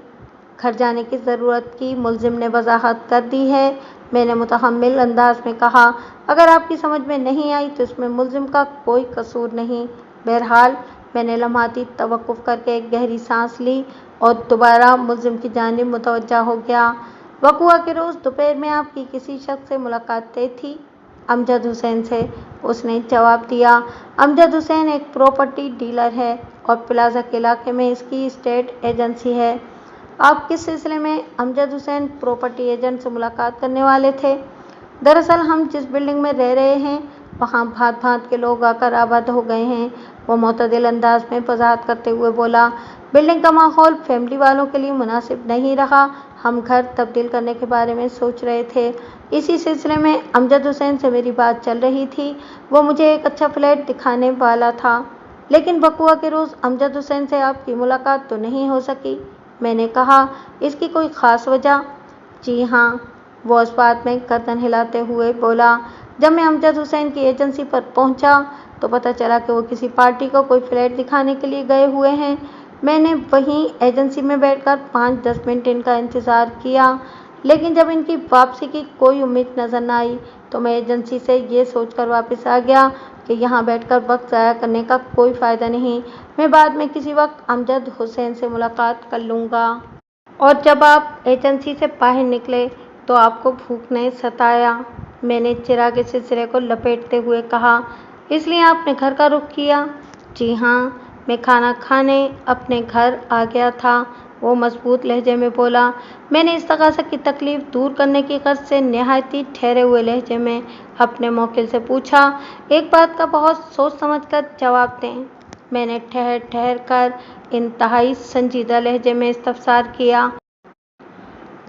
گھر جانے کی ضرورت کی ملزم نے وضاحت کر دی ہے، میں نے متحمل انداز میں کہا۔ اگر آپ کی سمجھ میں نہیں آئی تو اس میں ملزم کا کوئی قصور نہیں۔ بہرحال میں نے لمحاتی توقف کر کے ایک گہری سانس لی اور دوبارہ ملزم کی جانب متوجہ ہو گیا۔ وقوعہ کے روز دوپہر میں آپ کی کسی شخص سے ملاقات طے تھی؟ امجد حسین سے، اس نے جواب دیا۔ امجد حسین ایک پراپرٹی ڈیلر ہے اور پلازا کے علاقے میں اس کی اسٹیٹ ایجنسی ہے۔ آپ کس سلسلے میں امجد حسین پراپرٹی ایجنٹ سے ملاقات کرنے والے تھے؟ دراصل ہم جس بلڈنگ میں رہ رہے ہیں وہاں بھانت بھانت کے لوگ آ کر آباد ہو گئے ہیں، وہ معتدل انداز میں وضاحت کرتے ہوئے بولا۔ بلڈنگ کا ماحول فیملی والوں کے لیے مناسب نہیں رہا، ہم گھر تبدیل کرنے کے بارے میں سوچ رہے تھے۔ اسی سلسلے میں امجد حسین سے میری بات چل رہی تھی، وہ مجھے ایک اچھا فلیٹ دکھانے والا تھا۔ لیکن وقوعہ کے روز امجد حسین سے آپ کی ملاقات تو نہیں ہو سکی؟ میں نے کہا۔ اس کی کوئی خاص وجہ؟ جی ہاں، وہ اس بات میں گردن ہلاتے ہوئے بولا۔ جب میں امجد حسین کی ایجنسی پر پہنچا تو پتہ چلا کہ وہ کسی پارٹی کو کوئی فلیٹ دکھانے کے لیے گئے ہوئے ہیں۔ میں نے وہیں ایجنسی میں بیٹھ کر 5-10 منٹ ان کا انتظار کیا، لیکن جب ان کی واپسی کی کوئی امید نظر نہ آئی تو میں ایجنسی سے یہ سوچ کر واپس آ گیا کہ یہاں بیٹھ کر وقت ضائع کرنے کا کوئی فائدہ نہیں، میں بعد میں کسی وقت امجد حسین سے ملاقات کر لوں گا۔ اور جب آپ ایجنسی سے باہر نکلے تو آپ کو بھوک نے ستایا؟ میں نے چراغ سلسلے کو لپیٹتے ہوئے کہا۔ اس لیے آپ نے گھر کا رخ کیا؟ جی ہاں، میں کھانا کھانے اپنے گھر آ گیا تھا، وہ مضبوط لہجے میں بولا۔ میں نے استغاثہ کی تکلیف دور کرنے کی غرض سے نہایت ہی ٹھہرے ہوئے لہجے میں اپنے موکل سے پوچھا، ایک بات کا بہت سوچ سمجھ کر جواب دیں۔ میں نے ٹھہر ٹھہر کر انتہائی سنجیدہ لہجے میں استفسار کیا۔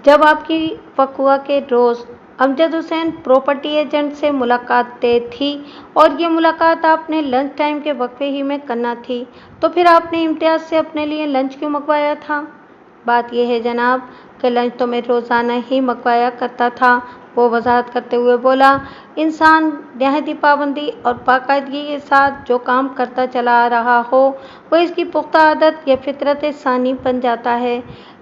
جب آپ کی وقوعہ کے روز امجد حسین پراپرٹی ایجنٹ سے ملاقات طے تھی اور یہ ملاقات آپ نے لنچ ٹائم کے وقفے ہی میں کرنا تھی، تو پھر آپ نے امتیاز سے اپنے لیے لنچ کیوں منگوایا تھا؟ بات یہ ہے جناب کہ لنچ تو میں روزانہ ہی منگوایا کرتا تھا، وہ وضاحت کرتے ہوئے بولا۔ انسان نہایت پابندی اور باقاعدگی کے ساتھ جو کام کرتا چلا آ رہا ہو وہ اس کی پختہ عادت یا فطرت ثانی بن جاتا ہے۔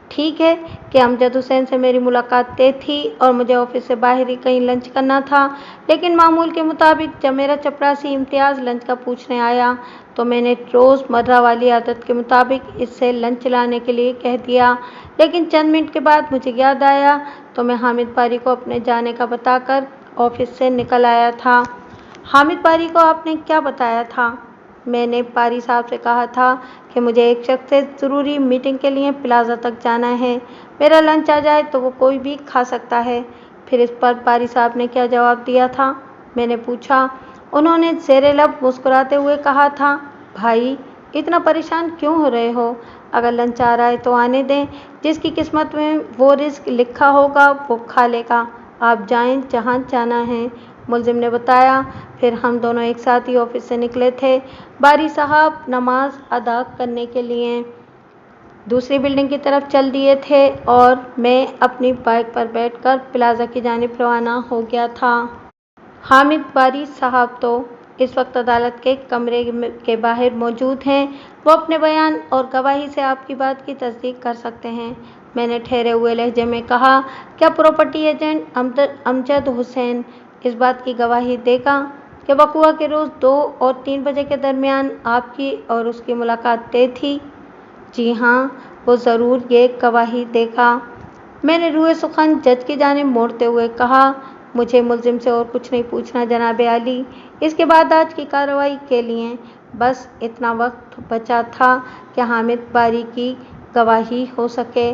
ٹھیک ہے کہ امجد حسین سے میری ملاقات طے تھی اور مجھے آفس سے باہر ہی کہیں لنچ کرنا تھا، لیکن معمول کے مطابق جب میرا چپراسی امتیاز لنچ کا پوچھنے آیا تو میں نے روز مرہ والی عادت کے مطابق اس سے لنچ لانے کے لیے کہہ دیا، لیکن چند منٹ کے بعد مجھے یاد آیا تو میں حامد باری کو اپنے جانے کا بتا کر آفس سے نکل آیا تھا۔ حامد باری کو آپ نے کیا بتایا تھا؟ میں نے باری صاحب سے کہا تھا کہ مجھے ایک شخص سے ضروری میٹنگ کے لیے پلازا تک جانا ہے، میرا لنچ آ جائے تو وہ کوئی بھی کھا سکتا ہے۔ پھر اس پر باری صاحب نے کیا جواب دیا تھا؟ میں نے پوچھا۔ انہوں نے زیر لب مسکراتے ہوئے کہا تھا، بھائی اتنا پریشان کیوں ہو رہے ہو، اگر لنچ آ رہا ہے تو آنے دیں، جس کی قسمت میں وہ رزق لکھا ہوگا وہ کھا لے گا، آپ جائیں جہاں جانا ہے، ملزم نے بتایا۔ پھر ہم دونوں ایک ساتھ ہی آفس سے نکلے تھے۔ باری صاحب نماز ادا کرنے کے لیے دوسری بلڈنگ کی طرف چل دیے تھے اور میں اپنی بائک پر بیٹھ کر پلازا کی جانب روانہ ہو گیا تھا۔ حامد باری صاحب تو اس وقت عدالت کے کمرے کے باہر موجود ہیں، وہ اپنے بیان اور گواہی سے آپ کی بات کی تصدیق کر سکتے ہیں، میں نے ٹھہرے ہوئے لہجے میں کہا۔ کیا پراپرٹی ایجنٹ امجد حسین اس بات کی گواہی دے گا کہ وقوعہ کے روز 2 اور 3 بجے کے درمیان آپ کی اور اس کی ملاقات طے تھی؟ جی ہاں، وہ ضرور یہ گواہی دے گا، میں نے روئے سخن جج کی جانب موڑتے ہوئے کہا۔ مجھے ملزم سے اور کچھ نہیں پوچھنا جناب عالی، اس کے بعد آج کی کارروائی کے لیے بس اتنا وقت بچا تھا کہ حامد باری کی گواہی ہو سکے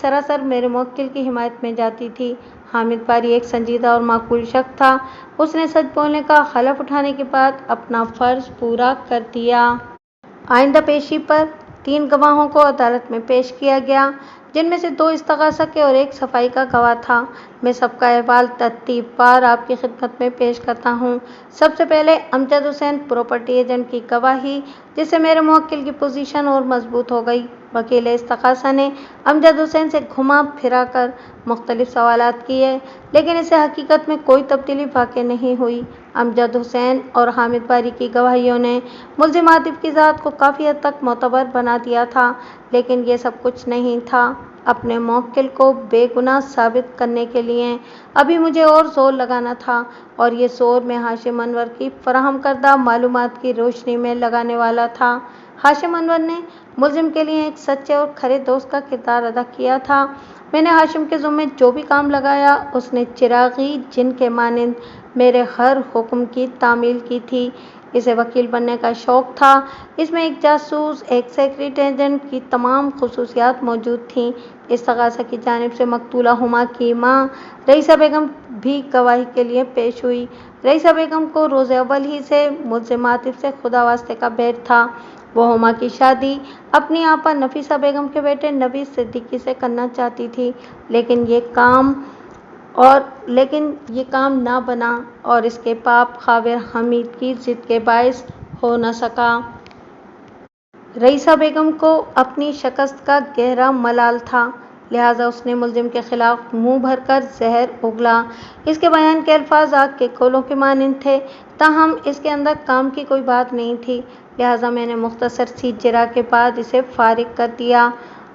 سراسر میرے موکل کی حمایت میں جاتی تھی۔ حامد باری ایک سنجیدہ اور معقول شخص تھا۔ اس نے سچ بولنے کا حلف اٹھانے کے بعد اپنا فرض پورا کر دیا۔ آئندہ پیشی پر 3 گواہوں کو عدالت میں پیش کیا گیا، جن میں سے 2 استغاثہ کے اور 1 صفائی کا گواہ تھا۔ میں سب کا احوال ترتیب وار آپ کی خدمت میں پیش کرتا ہوں۔ سب سے پہلے امجد حسین پراپرٹی ایجنٹ کی گواہی، جس سے میرے موکل کی پوزیشن اور مضبوط ہو گئی۔ وکیل استغاثہ نے امجد حسین سے گھما پھرا کر مختلف سوالات کیے، لیکن اس سے حقیقت میں کوئی تبدیلی واقع نہیں ہوئی۔ امجد حسین اور حامد باری کی گواہیوں نے ملزم عاطف کی ذات کو کافی حد تک معتبر بنا دیا تھا، لیکن یہ سب کچھ نہیں تھا۔ اپنے موکل کو بے گناہ ثابت کرنے کے لیے ابھی مجھے اور زور لگانا تھا، اور یہ زور میں ہاشم انور کی فراہم کردہ معلومات کی روشنی میں لگانے والا تھا۔ ہاشم انور نے ملزم کے لیے ایک سچے اور کھرے دوست کا کردار ادا کیا تھا۔ میں نے ہاشم کے ذمے جو بھی کام لگایا، اس نے چراغی جن کے مانند میرے ہر حکم کی تعمیل کی تھی۔ اسے وکیل بننے کا شوق تھا۔ اس میں ایک جاسوس، ایک سیکریٹ ایجنٹ کی تمام خصوصیات موجود تھیں۔ استغاثہ کی جانب سے مقتولہ ہما کی ماں رئیسہ بیگم بھی گواہی کے لیے پیش ہوئی۔ رئیسہ بیگم کو روز اول ہی سے ملزم عاطف سے خدا واسطے کا بیر تھا۔ وہ ہما کی شادی اپنی آپا نفیسہ بیگم کے بیٹے نوید صدیقی سے کرنا چاہتی تھی، لیکن یہ کام نہ بنا اور اس کے باپ خاور حمید کی ضد کے باعث ہو نہ سکا۔ رئیسہ بیگم کو اپنی شکست کا گہرا ملال تھا، لہٰذا اس نے ملزم کے خلاف منہ بھر کر زہر اگلا۔ اس کے بیان کے الفاظ آگ کے گولوں کے مانند تھے، تاہم اس کے اندر کام کی کوئی بات نہیں تھی، لہٰذا میں نے مختصر سی جرح کے بعد اسے فارغ کر دیا۔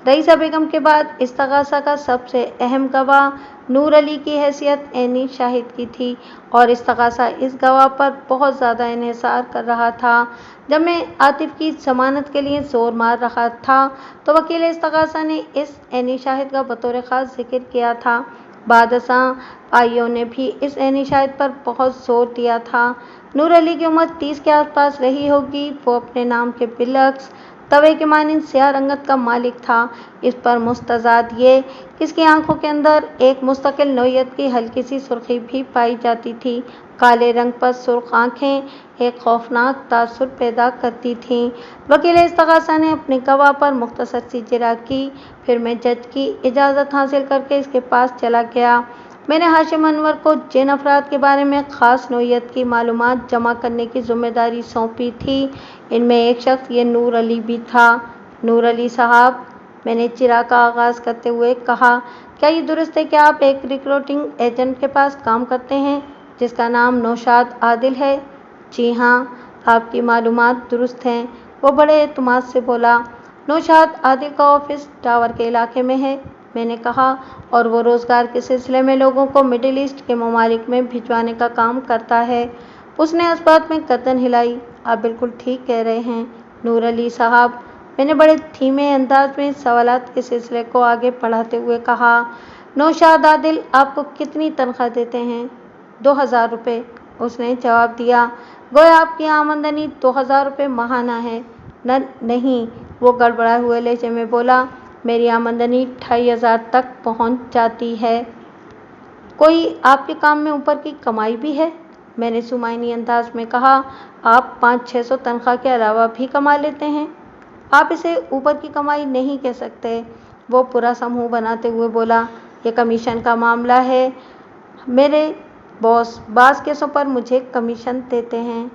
رئیسہ بیگم کے بعد استغاثہ کا سب سے اہم گواہ نور علی کی حیثیت عینی شاہد کی تھی، اور استغاثہ اس گواہ پر بہت زیادہ انحصار کر رہا تھا۔ جب میں عاطف کی ضمانت کے لیے زور مار رہا تھا تو وکیل استغاثہ نے اس عینی شاہد کا بطور خاص ذکر کیا تھا۔ بعد ازاں آئیوں نے بھی اس عینی شاہد پر بہت زور دیا تھا۔ نور علی کی عمر 30 کے آس پاس رہی ہوگی۔ وہ اپنے نام کے بالعکس توے کے مانند سیاہ رنگت کا مالک تھا۔ اس پر مستزاد یہ کہ اس کی آنکھوں کے اندر ایک مستقل نوعیت کی ہلکی سی سرخی بھی پائی جاتی تھی۔ کالے رنگ پر سرخ آنکھیں ایک خوفناک تاثر پیدا کرتی تھیں۔ وکیل استغاثہ نے اپنے گواہ پر مختصر سی جرح کی، پھر میں جج کی اجازت حاصل کر کے اس کے پاس چلا گیا۔ میں نے ہاشم انور کو جن افراد کے بارے میں خاص نوعیت کی معلومات جمع کرنے کی ذمہ داری سونپی تھی، ان میں ایک شخص یہ نور علی بھی تھا۔ نور علی صاحب، میں نے جرح کا آغاز کرتے ہوئے کہا، کیا یہ درست ہے کہ آپ ایک ریکروٹنگ ایجنٹ کے پاس کام کرتے ہیں جس کا نام نوشاد عادل ہے؟ جی ہاں، آپ کی معلومات درست ہیں، وہ بڑے اعتماد سے بولا۔ نوشاد عادل کا آفس ٹاور کے علاقے میں ہے، میں نے کہا، اور وہ روزگار کے سلسلے میں لوگوں کو مڈل ایسٹ کے ممالک میں بھجوانے کا کام کرتا ہے۔ اس نے اس بات میں گردن ہلائی۔ آپ بالکل ٹھیک کہہ رہے ہیں نور علی صاحب، میں نے بڑے دھیمے انداز میں سوالات کے سلسلے کو آگے بڑھاتے ہوئے کہا۔ نوشاد عادل آپ کو کتنی تنخواہ دیتے ہیں؟ 2000 روپے، اس نے جواب دیا، گویا آپ کی آمدنی 2000 روپے ماہانہ ہے۔ نہیں، وہ گڑبڑائے ہوئے لہجے میں بولا، میری آمدنی 2500 تک پہنچ جاتی ہے۔ کوئی آپ کے کام میں اوپر کی کمائی بھی ہے؟ میں نے سمائنی انداز میں کہا، آپ 500-600 تنخواہ کے علاوہ بھی کما لیتے ہیں۔ آپ اسے اوپر کی کمائی نہیں کہہ سکتے، وہ پورا سا منہ بناتے ہوئے بولا، یہ کمیشن کا معاملہ ہے، میرے باس بعض کیسوں پر مجھے کمیشن دیتے ہیں۔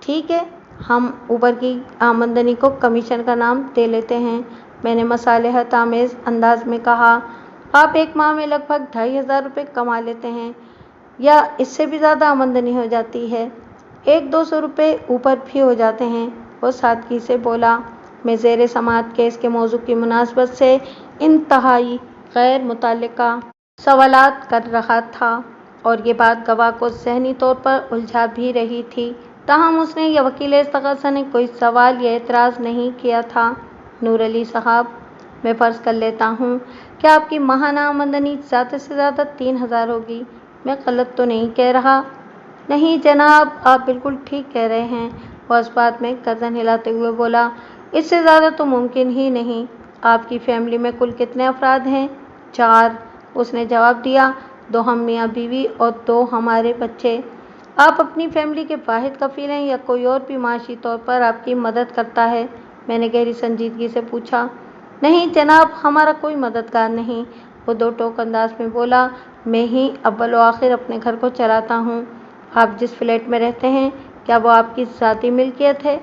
ٹھیک ہے، ہم اوپر کی آمدنی کو کمیشن کا نام دے لیتے ہیں، میں نے مصالحت آمیز انداز میں کہا۔ آپ ایک ماہ میں لگ بھگ 2500 روپے کما لیتے ہیں، یا اس سے بھی زیادہ آمدنی ہو جاتی ہے؟ 100-200 روپے اوپر بھی ہو جاتے ہیں، وہ سادگی سے بولا۔ میں زیر سماعت کیس کے موضوع کی مناسبت سے انتہائی غیر متعلقہ سوالات کر رہا تھا، اور یہ بات گواہ کو ذہنی طور پر الجھا بھی رہی تھی، تاہم اس نے یا وکیل استغاثہ نے کوئی سوال یا اعتراض نہیں کیا تھا۔ نور علی صاحب، میں فرض کر لیتا ہوں کہ آپ کی ماہانہ آمدنی زیادہ سے زیادہ 3000 ہوگی، میں غلط تو نہیں کہہ رہا؟ نہیں جناب، آپ بالکل ٹھیک کہہ رہے ہیں، وہ اس بات میں گردن ہلاتے ہوئے بولا، اس سے زیادہ تو ممکن ہی نہیں۔ آپ کی فیملی میں کل کتنے افراد ہیں؟ 4، اس نے جواب دیا، 2 ہم میاں بیوی اور 2 ہمارے بچے۔ آپ اپنی فیملی کے واحد کفیل ہیں یا کوئی اور بھی معاشی طور پر آپ کی مدد کرتا ہے؟ میں نے گہری سنجیدگی سے پوچھا۔ نہیں جناب، ہمارا کوئی مددگار نہیں، وہ 2 ٹوک انداز میں بولا، میں ہی اول و آخر اپنے گھر کو چلاتا ہوں۔ آپ جس فلیٹ میں رہتے ہیں، کیا وہ آپ کی ذاتی ملکیت ہے؟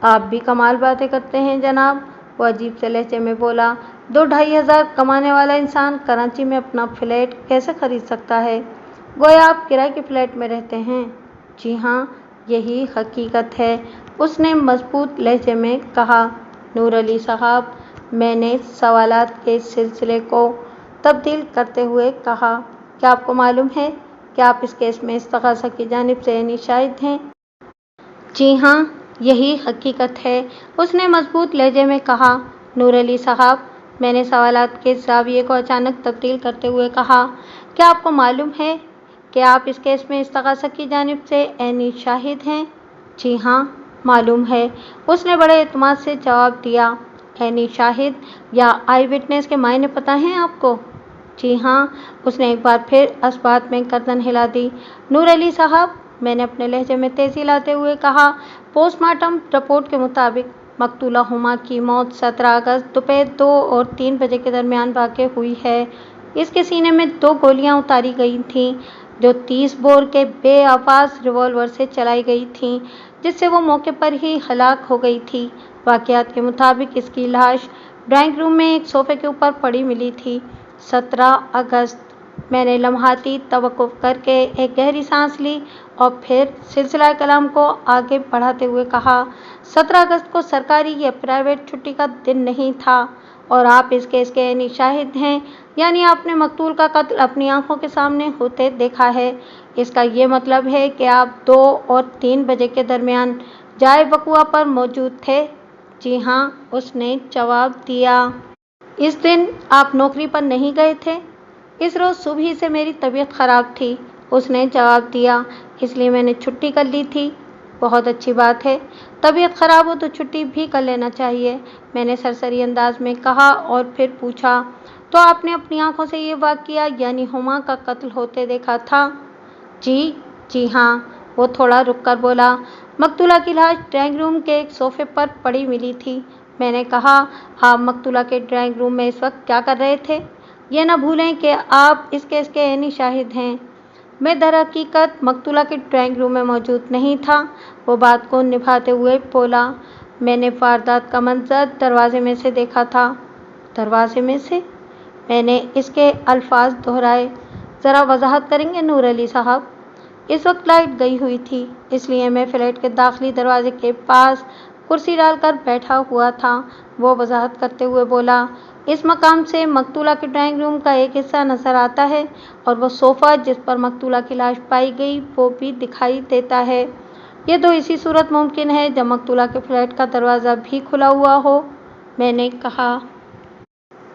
آپ بھی کمال باتیں کرتے ہیں جناب، وہ عجیب سے لہجے میں بولا، 2-2.5 ہزار کمانے والا انسان کراچی میں اپنا فلیٹ کیسے خرید سکتا ہے؟ گویا آپ کرائے کے فلیٹ میں رہتے ہیں؟ جی ہاں، یہی حقیقت ہے، اس نے مضبوط لہجے میں کہا۔ نور علی صاحب، میں نے سوالات کے سلسلے کو تبدیل کرتے ہوئے کہا، کیا آپ کو معلوم ہے کہ آپ اس کیس میں استغاثہ کی جانب سے عینی شاہد ہیں؟ جی ہاں، یہی حقیقت ہے، اس نے مضبوط لہجے میں کہا۔ نور علی صاحب، میں نے سوالات کے زاویے کو اچانک تبدیل کرتے ہوئے کہا، کیا آپ کو معلوم ہے کہ آپ اس کیس میں استغاثہ کی جانب سے عینی شاہد ہیں؟ جی ہاں، معلوم ہے، اس نے بڑے اعتماد سے جواب دیا۔ عینی شاہد یا آئی وٹنس کے معنی پتہ ہیں آپ کو؟ جی ہاں، اس نے ایک بار پھر اثبات میں گردن ہلا دی۔ نور علی صاحب، میں نے اپنے لہجے میں تیزی لاتے ہوئے کہا، پوسٹ مارٹم رپورٹ کے مطابق مقتولہ ہما کی موت 17 اگست دوپہر 2 اور 3 بجے کے درمیان واقع ہوئی ہے۔ اس کے سینے میں 2 گولیاں اتاری گئی تھیں جو 30 بور کے بے آواز ریوالور سے چلائی گئی تھیں، جس سے وہ موقع پر ہی ہلاک ہو گئی تھی۔ واقعات کے مطابق اس کی لاش ڈرائنگ روم میں ایک صوفے کے اوپر پڑی ملی تھی۔ 17 اگست، میں نے لمحاتی توقف کر کے ایک گہری سانس لی اور پھر سلسلہ کلام کو آگے بڑھاتے ہوئے کہا، 17 اگست کو سرکاری یا پرائیویٹ چھٹی کا دن نہیں تھا اور آپ اس کیس کے عینی شاہد ہیں، یعنی آپ نے مقتول کا قتل اپنی آنکھوں کے سامنے ہوتے دیکھا ہے۔ اس کا یہ مطلب ہے کہ آپ 2 اور 3 بجے کے درمیان جائے وقوع پر موجود تھے؟ جی ہاں، اس نے جواب دیا۔ اس دن آپ نوکری پر نہیں گئے تھے؟ اس روز صبح ہی سے میری طبیعت خراب تھی، اس نے جواب دیا، اس لیے میں نے چھٹی کر لی تھی۔ بہت اچھی بات ہے، طبیعت خراب ہو تو چھٹی بھی کر لینا چاہیے، میں نے سرسری انداز میں کہا اور پھر پوچھا، تو آپ نے اپنی آنکھوں سے یہ واقعہ یعنی ہما کا قتل ہوتے دیکھا تھا؟ جی ہاں، وہ تھوڑا رک کر بولا، مقتولہ کی لاش ڈرائنگ روم کے ایک صوفے پر پڑی ملی تھی۔ میں نے کہا، آپ مقتولہ کے ڈرائنگ روم میں اس وقت کیا کر رہے تھے؟ یہ نہ بھولیں کہ آپ اس کیس کے عینی شاہد ہیں۔ میں در حقیقت مقتولہ کے ڈرائنگ روم میں موجود نہیں تھا، وہ بات کو نبھاتے ہوئے بولا، میں نے واردات کا منظر دروازے میں سے دیکھا تھا۔ دروازے میں سے؟ میں نے اس کے الفاظ دہرائے۔ ذرا وضاحت کریں گے نور علی صاحب؟ اس وقت لائٹ گئی ہوئی تھی، اس لیے میں فلیٹ کے داخلی دروازے کے پاس کرسی ڈال کر بیٹھا ہوا تھا، وہ وضاحت کرتے ہوئے بولا، اس مقام سے مقتولہ کے ڈرائنگ روم کا ایک حصہ نظر آتا ہے اور وہ صوفہ جس پر مقتولہ کی لاش پائی گئی وہ بھی دکھائی دیتا ہے۔ یہ تو اسی صورت ممکن ہے جب مقتولہ کے فلیٹ کا دروازہ بھی کھلا ہوا ہو، میں نے کہا۔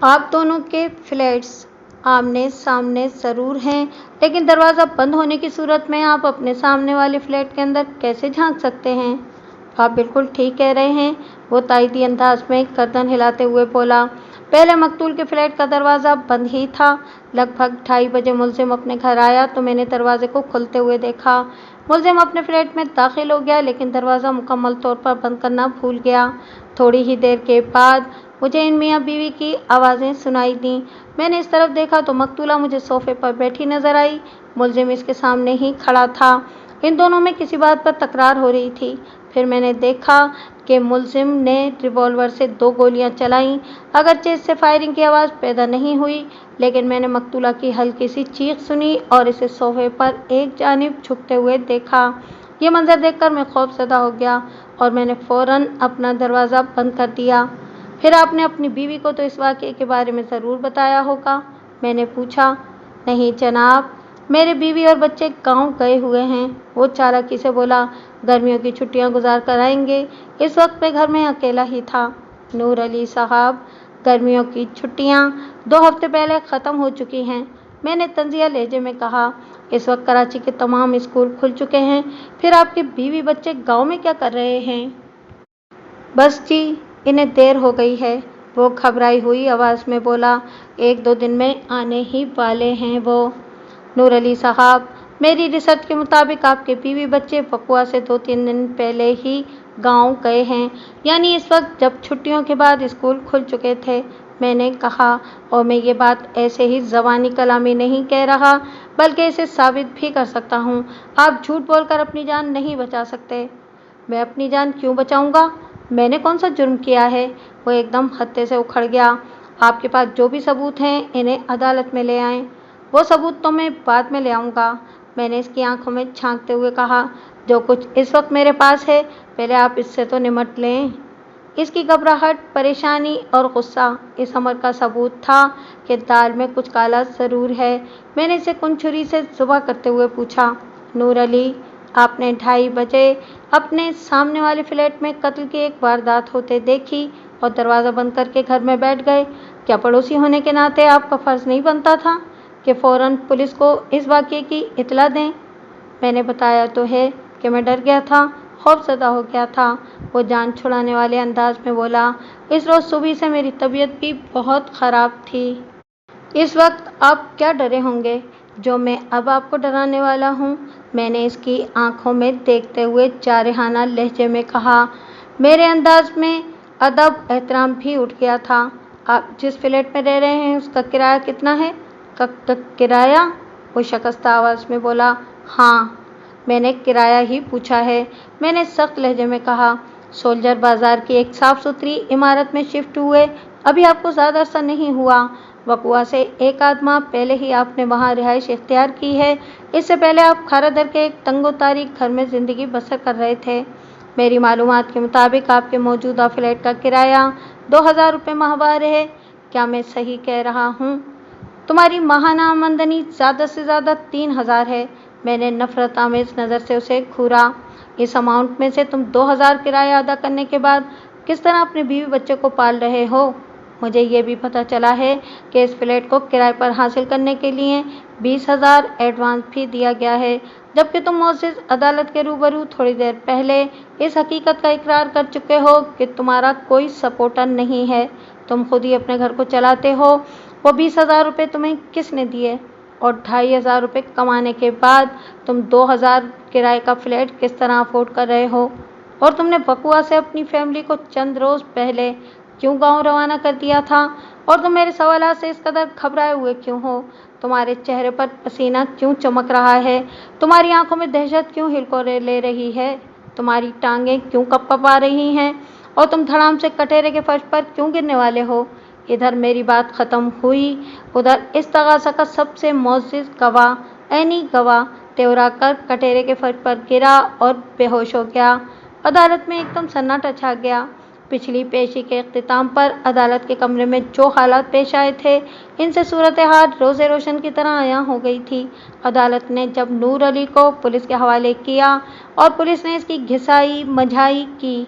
آپ دونوں کے فلیٹس آمنے سامنے ضرور ہیں، لیکن دروازہ بند ہونے کی صورت میں آپ اپنے سامنے والے فلیٹ کے اندر کیسے جھانک سکتے ہیں؟ آپ بالکل ٹھیک کہہ رہے ہیں، وہ تائیدی انداز میں گردن ہلاتے ہوئے بولا، پہلے مقتول کے فلیٹ کا دروازہ بند ہی تھا۔ لگ بھگ 2:30 بجے ملزم اپنے گھر آیا تو میں نے دروازے کو کھلتے ہوئے دیکھا۔ ملزم اپنے فلیٹ میں داخل ہو گیا لیکن دروازہ مکمل طور پر بند کرنا بھول گیا۔ تھوڑی ہی دیر کے بعد مجھے ان میاں بیوی کی آوازیں سنائی دیں۔ میں نے اس طرف دیکھا تو مقتولہ مجھے صوفے پر بیٹھی نظر آئی، ملزم اس کے سامنے ہی کھڑا تھا۔ ان دونوں میں کسی بات پر تکرار ہو رہی تھی۔ پھر میں نے دیکھا کہ ملزم نے ریوالور سے 2 گولیاں چلائیں، اگرچہ اس سے فائرنگ کی آواز پیدا نہیں ہوئی، لیکن میں نے مقتولہ کی ہلکی سی چیخ سنی اور اسے صوفے پر ایک جانب جھکتے ہوئے دیکھا۔ یہ منظر دیکھ کر میں خوف زدہ ہو گیا اور میں نے فوراً اپنا دروازہ بند کر دیا۔ پھر آپ نے اپنی بیوی کو تو اس واقعے کے بارے میں ضرور بتایا ہوگا، میں نے پوچھا۔ نہیں جناب، میرے بیوی اور بچے گاؤں گئے ہوئے ہیں، وہ چالاکی سے بولا، گرمیوں کی چھٹیاں گزار کر آئیں گے، اس وقت میں گھر میں اکیلا ہی تھا۔ نور علی صاحب، گرمیوں کی چھٹیاں 2 ہفتے پہلے ختم ہو چکی ہیں، میں نے طنزیہ لہجے میں کہا، اس وقت کراچی کے تمام اسکول کھل چکے ہیں، پھر آپ کے بیوی بچے گاؤں میں کیا کر رہے ہیں؟ بس جی، انہیں دیر ہو گئی ہے، وہ گھبرائی ہوئی آواز میں بولا، 1-2 دن میں آنے ہی والے ہیں وہ۔ نور علی صاحب، میری ریسرچ کے مطابق آپ کے بیوی بچے وقوع سے 2-3 دن پہلے ہی گاؤں گئے ہیں، یعنی اس وقت جب چھٹیوں کے بعد اسکول کھل چکے تھے۔ میں نے کہا، اور میں یہ بات ایسے ہی زبانی کلامی نہیں کہہ رہا بلکہ اسے ثابت بھی کر سکتا ہوں۔ آپ جھوٹ بول کر اپنی جان نہیں بچا سکتے۔ میں اپنی جان کیوں بچاؤں گا؟ میں نے کون سا جرم کیا ہے؟ وہ ایک دم خطے سے اکھڑ گیا۔ آپ کے پاس جو بھی ثبوت ہیں انہیں عدالت میں لے آئیں۔ وہ ثبوت تو میں بعد میں لے آؤں گا، میں نے اس کی آنکھوں میں جھانکتے ہوئے کہا۔ جو کچھ اس وقت میرے پاس ہے پہلے آپ اس سے تو نمٹ لیں۔ اس کی گھبراہٹ، پریشانی اور غصہ اس امر کا ثبوت تھا کہ دال میں کچھ کالا ضرور ہے۔ میں نے اسے کنچھری سے ذبح کرتے ہوئے پوچھا، نور علی، آپ نے 2:30 بجے اپنے سامنے والے فلیٹ میں قتل کی ایک واردات ہوتے دیکھی اور دروازہ بند کر کے گھر میں بیٹھ گئے۔ کیا پڑوسی ہونے کے ناطے آپ کا فرض نہیں بنتا تھا کہ فوراً پولیس کو اس واقعے کی اطلاع دیں؟ میں نے بتایا تو ہے کہ میں ڈر گیا تھا، خوف زدہ ہو گیا تھا۔ وہ جان چھڑانے والے انداز میں بولا، اس روز صبح سے میری طبیعت بھی بہت خراب تھی۔ اس وقت آپ کیا ڈرے ہوں گے جو میں اب آپ کو ڈرانے والا ہوں؟ میں نے اس کی آنکھوں میں دیکھتے ہوئے جارحانہ لہجے میں کہا۔ میرے انداز میں ادب احترام بھی اٹھ گیا تھا۔ آپ جس فلیٹ میں رہ رہے ہیں اس کا کرایہ کتنا ہے؟ کرایہ؟ وہ شکستہ آواز میں بولا، ہاں، میں نے کرایہ ہی پوچھا ہے، میں نے سخت لہجے میں کہا۔ سولجر بازار کی ایک صاف ستھری عمارت میں شفٹ ہوئے ابھی آپ کو زیادہ عرصہ نہیں ہوا۔ وقوع سے 1 ماہ پہلے ہی آپ نے وہاں رہائش اختیار کی ہے۔ اس سے پہلے آپ کھارا در کے ایک تنگ و تاریک گھر میں زندگی بسر کر رہے تھے۔ میری معلومات کے مطابق آپ کے موجودہ فلیٹ کا کرایہ 2000 روپے ماہوار ہے۔ کیا میں صحیح کہہ رہا ہوں؟ تمہاری ماہانہ آمدنی زیادہ سے زیادہ 3000 ہے۔ میں نے نفرت آمیز نظر سے اسے گھورا۔ اس اماؤنٹ میں سے تم 2000 کرایہ ادا کرنے کے بعد کس طرح اپنے بیوی بچے کو پال رہے ہو؟ مجھے یہ بھی پتہ چلا ہے کہ اس فلیٹ کو کرائے پر حاصل کرنے کے لیے 20,000 ایڈوانس بھی دیا گیا ہے، جبکہ تم معزز عدالت کے روبرو تھوڑی دیر پہلے اس حقیقت کا اقرار کر چکے ہو کہ تمہارا کوئی سپورٹر نہیں ہے، تم خود ہی اپنے گھر کو چلاتے ہو۔ وہ 20,000 روپے تمہیں کس نے دیے؟ اور 2,500 روپے کمانے کے بعد تم 2,000 کرائے کا فلیٹ کس طرح افورڈ کر رہے ہو؟ اور تم نے وقوع سے اپنی فیملی کو چند روز پہلے کیوں گاؤں روانہ کر دیا تھا؟ اور تم میرے سوالات سے اس قدر گھبرائے ہوئے کیوں ہو؟ تمہارے چہرے پر پسینہ کیوں چمک رہا ہے؟ تمہاری آنکھوں میں دہشت کیوں ہلکورے لے رہی ہے؟ تمہاری ٹانگیں کیوں کپ کپا رہی ہیں؟ اور تم دھڑام سے کٹہرے کے فرش پر کیوں گرنے والے ہو؟ ادھر میری بات ختم ہوئی، ادھر اس تغاضا کا سب سے معزز گواہ، عینی گواہ تیورا کر کٹہرے کے فرش پر گرا اور بے ہوش ہو گیا۔ عدالت میں ایک دم سناٹا چھا گیا۔ پچھلی پیشی کے اختتام پر عدالت کے کمرے میں جو حالات پیش آئے تھے ان سے صورتحال روز روشن کی طرح عیاں ہو گئی تھی۔ عدالت نے جب نور علی کو پولیس کے حوالے کیا اور پولیس نے اس کی گھسائی مجھائی کی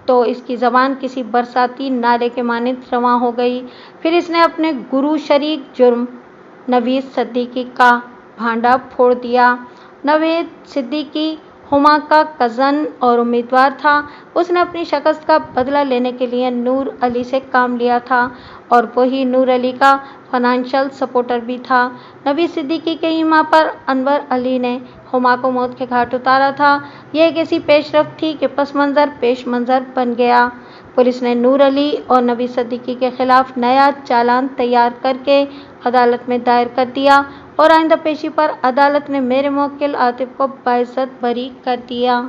تو اس کی زبان کسی برساتی نالے کے مانند رواں ہو گئی۔ پھر اس نے اپنے گرو شریک جرم نوید صدیقی کا بھانڈا پھوڑ دیا۔ نوید صدیقی ہما کا کزن اور امیدوار تھا۔ اس نے اپنی شکست کا بدلہ لینے کے لیے نور علی سے کام لیا تھا اور وہی نور علی کا فائنینشل سپورٹر بھی تھا۔ نوید صدیقی کے ایما پر انور علی نے ہما کو موت کے گھاٹ اتارا تھا۔ یہ ایک ایسی پیش رفت تھی کہ پس منظر پیش منظر بن گیا۔ پولیس نے نور علی اور نوید صدیقی کے خلاف نیا چالان تیار کر کے عدالت میں دائر کر دیا اور آئندہ پیشی پر عدالت نے میرے موکل عاطف کو باعزت بری کر دیا۔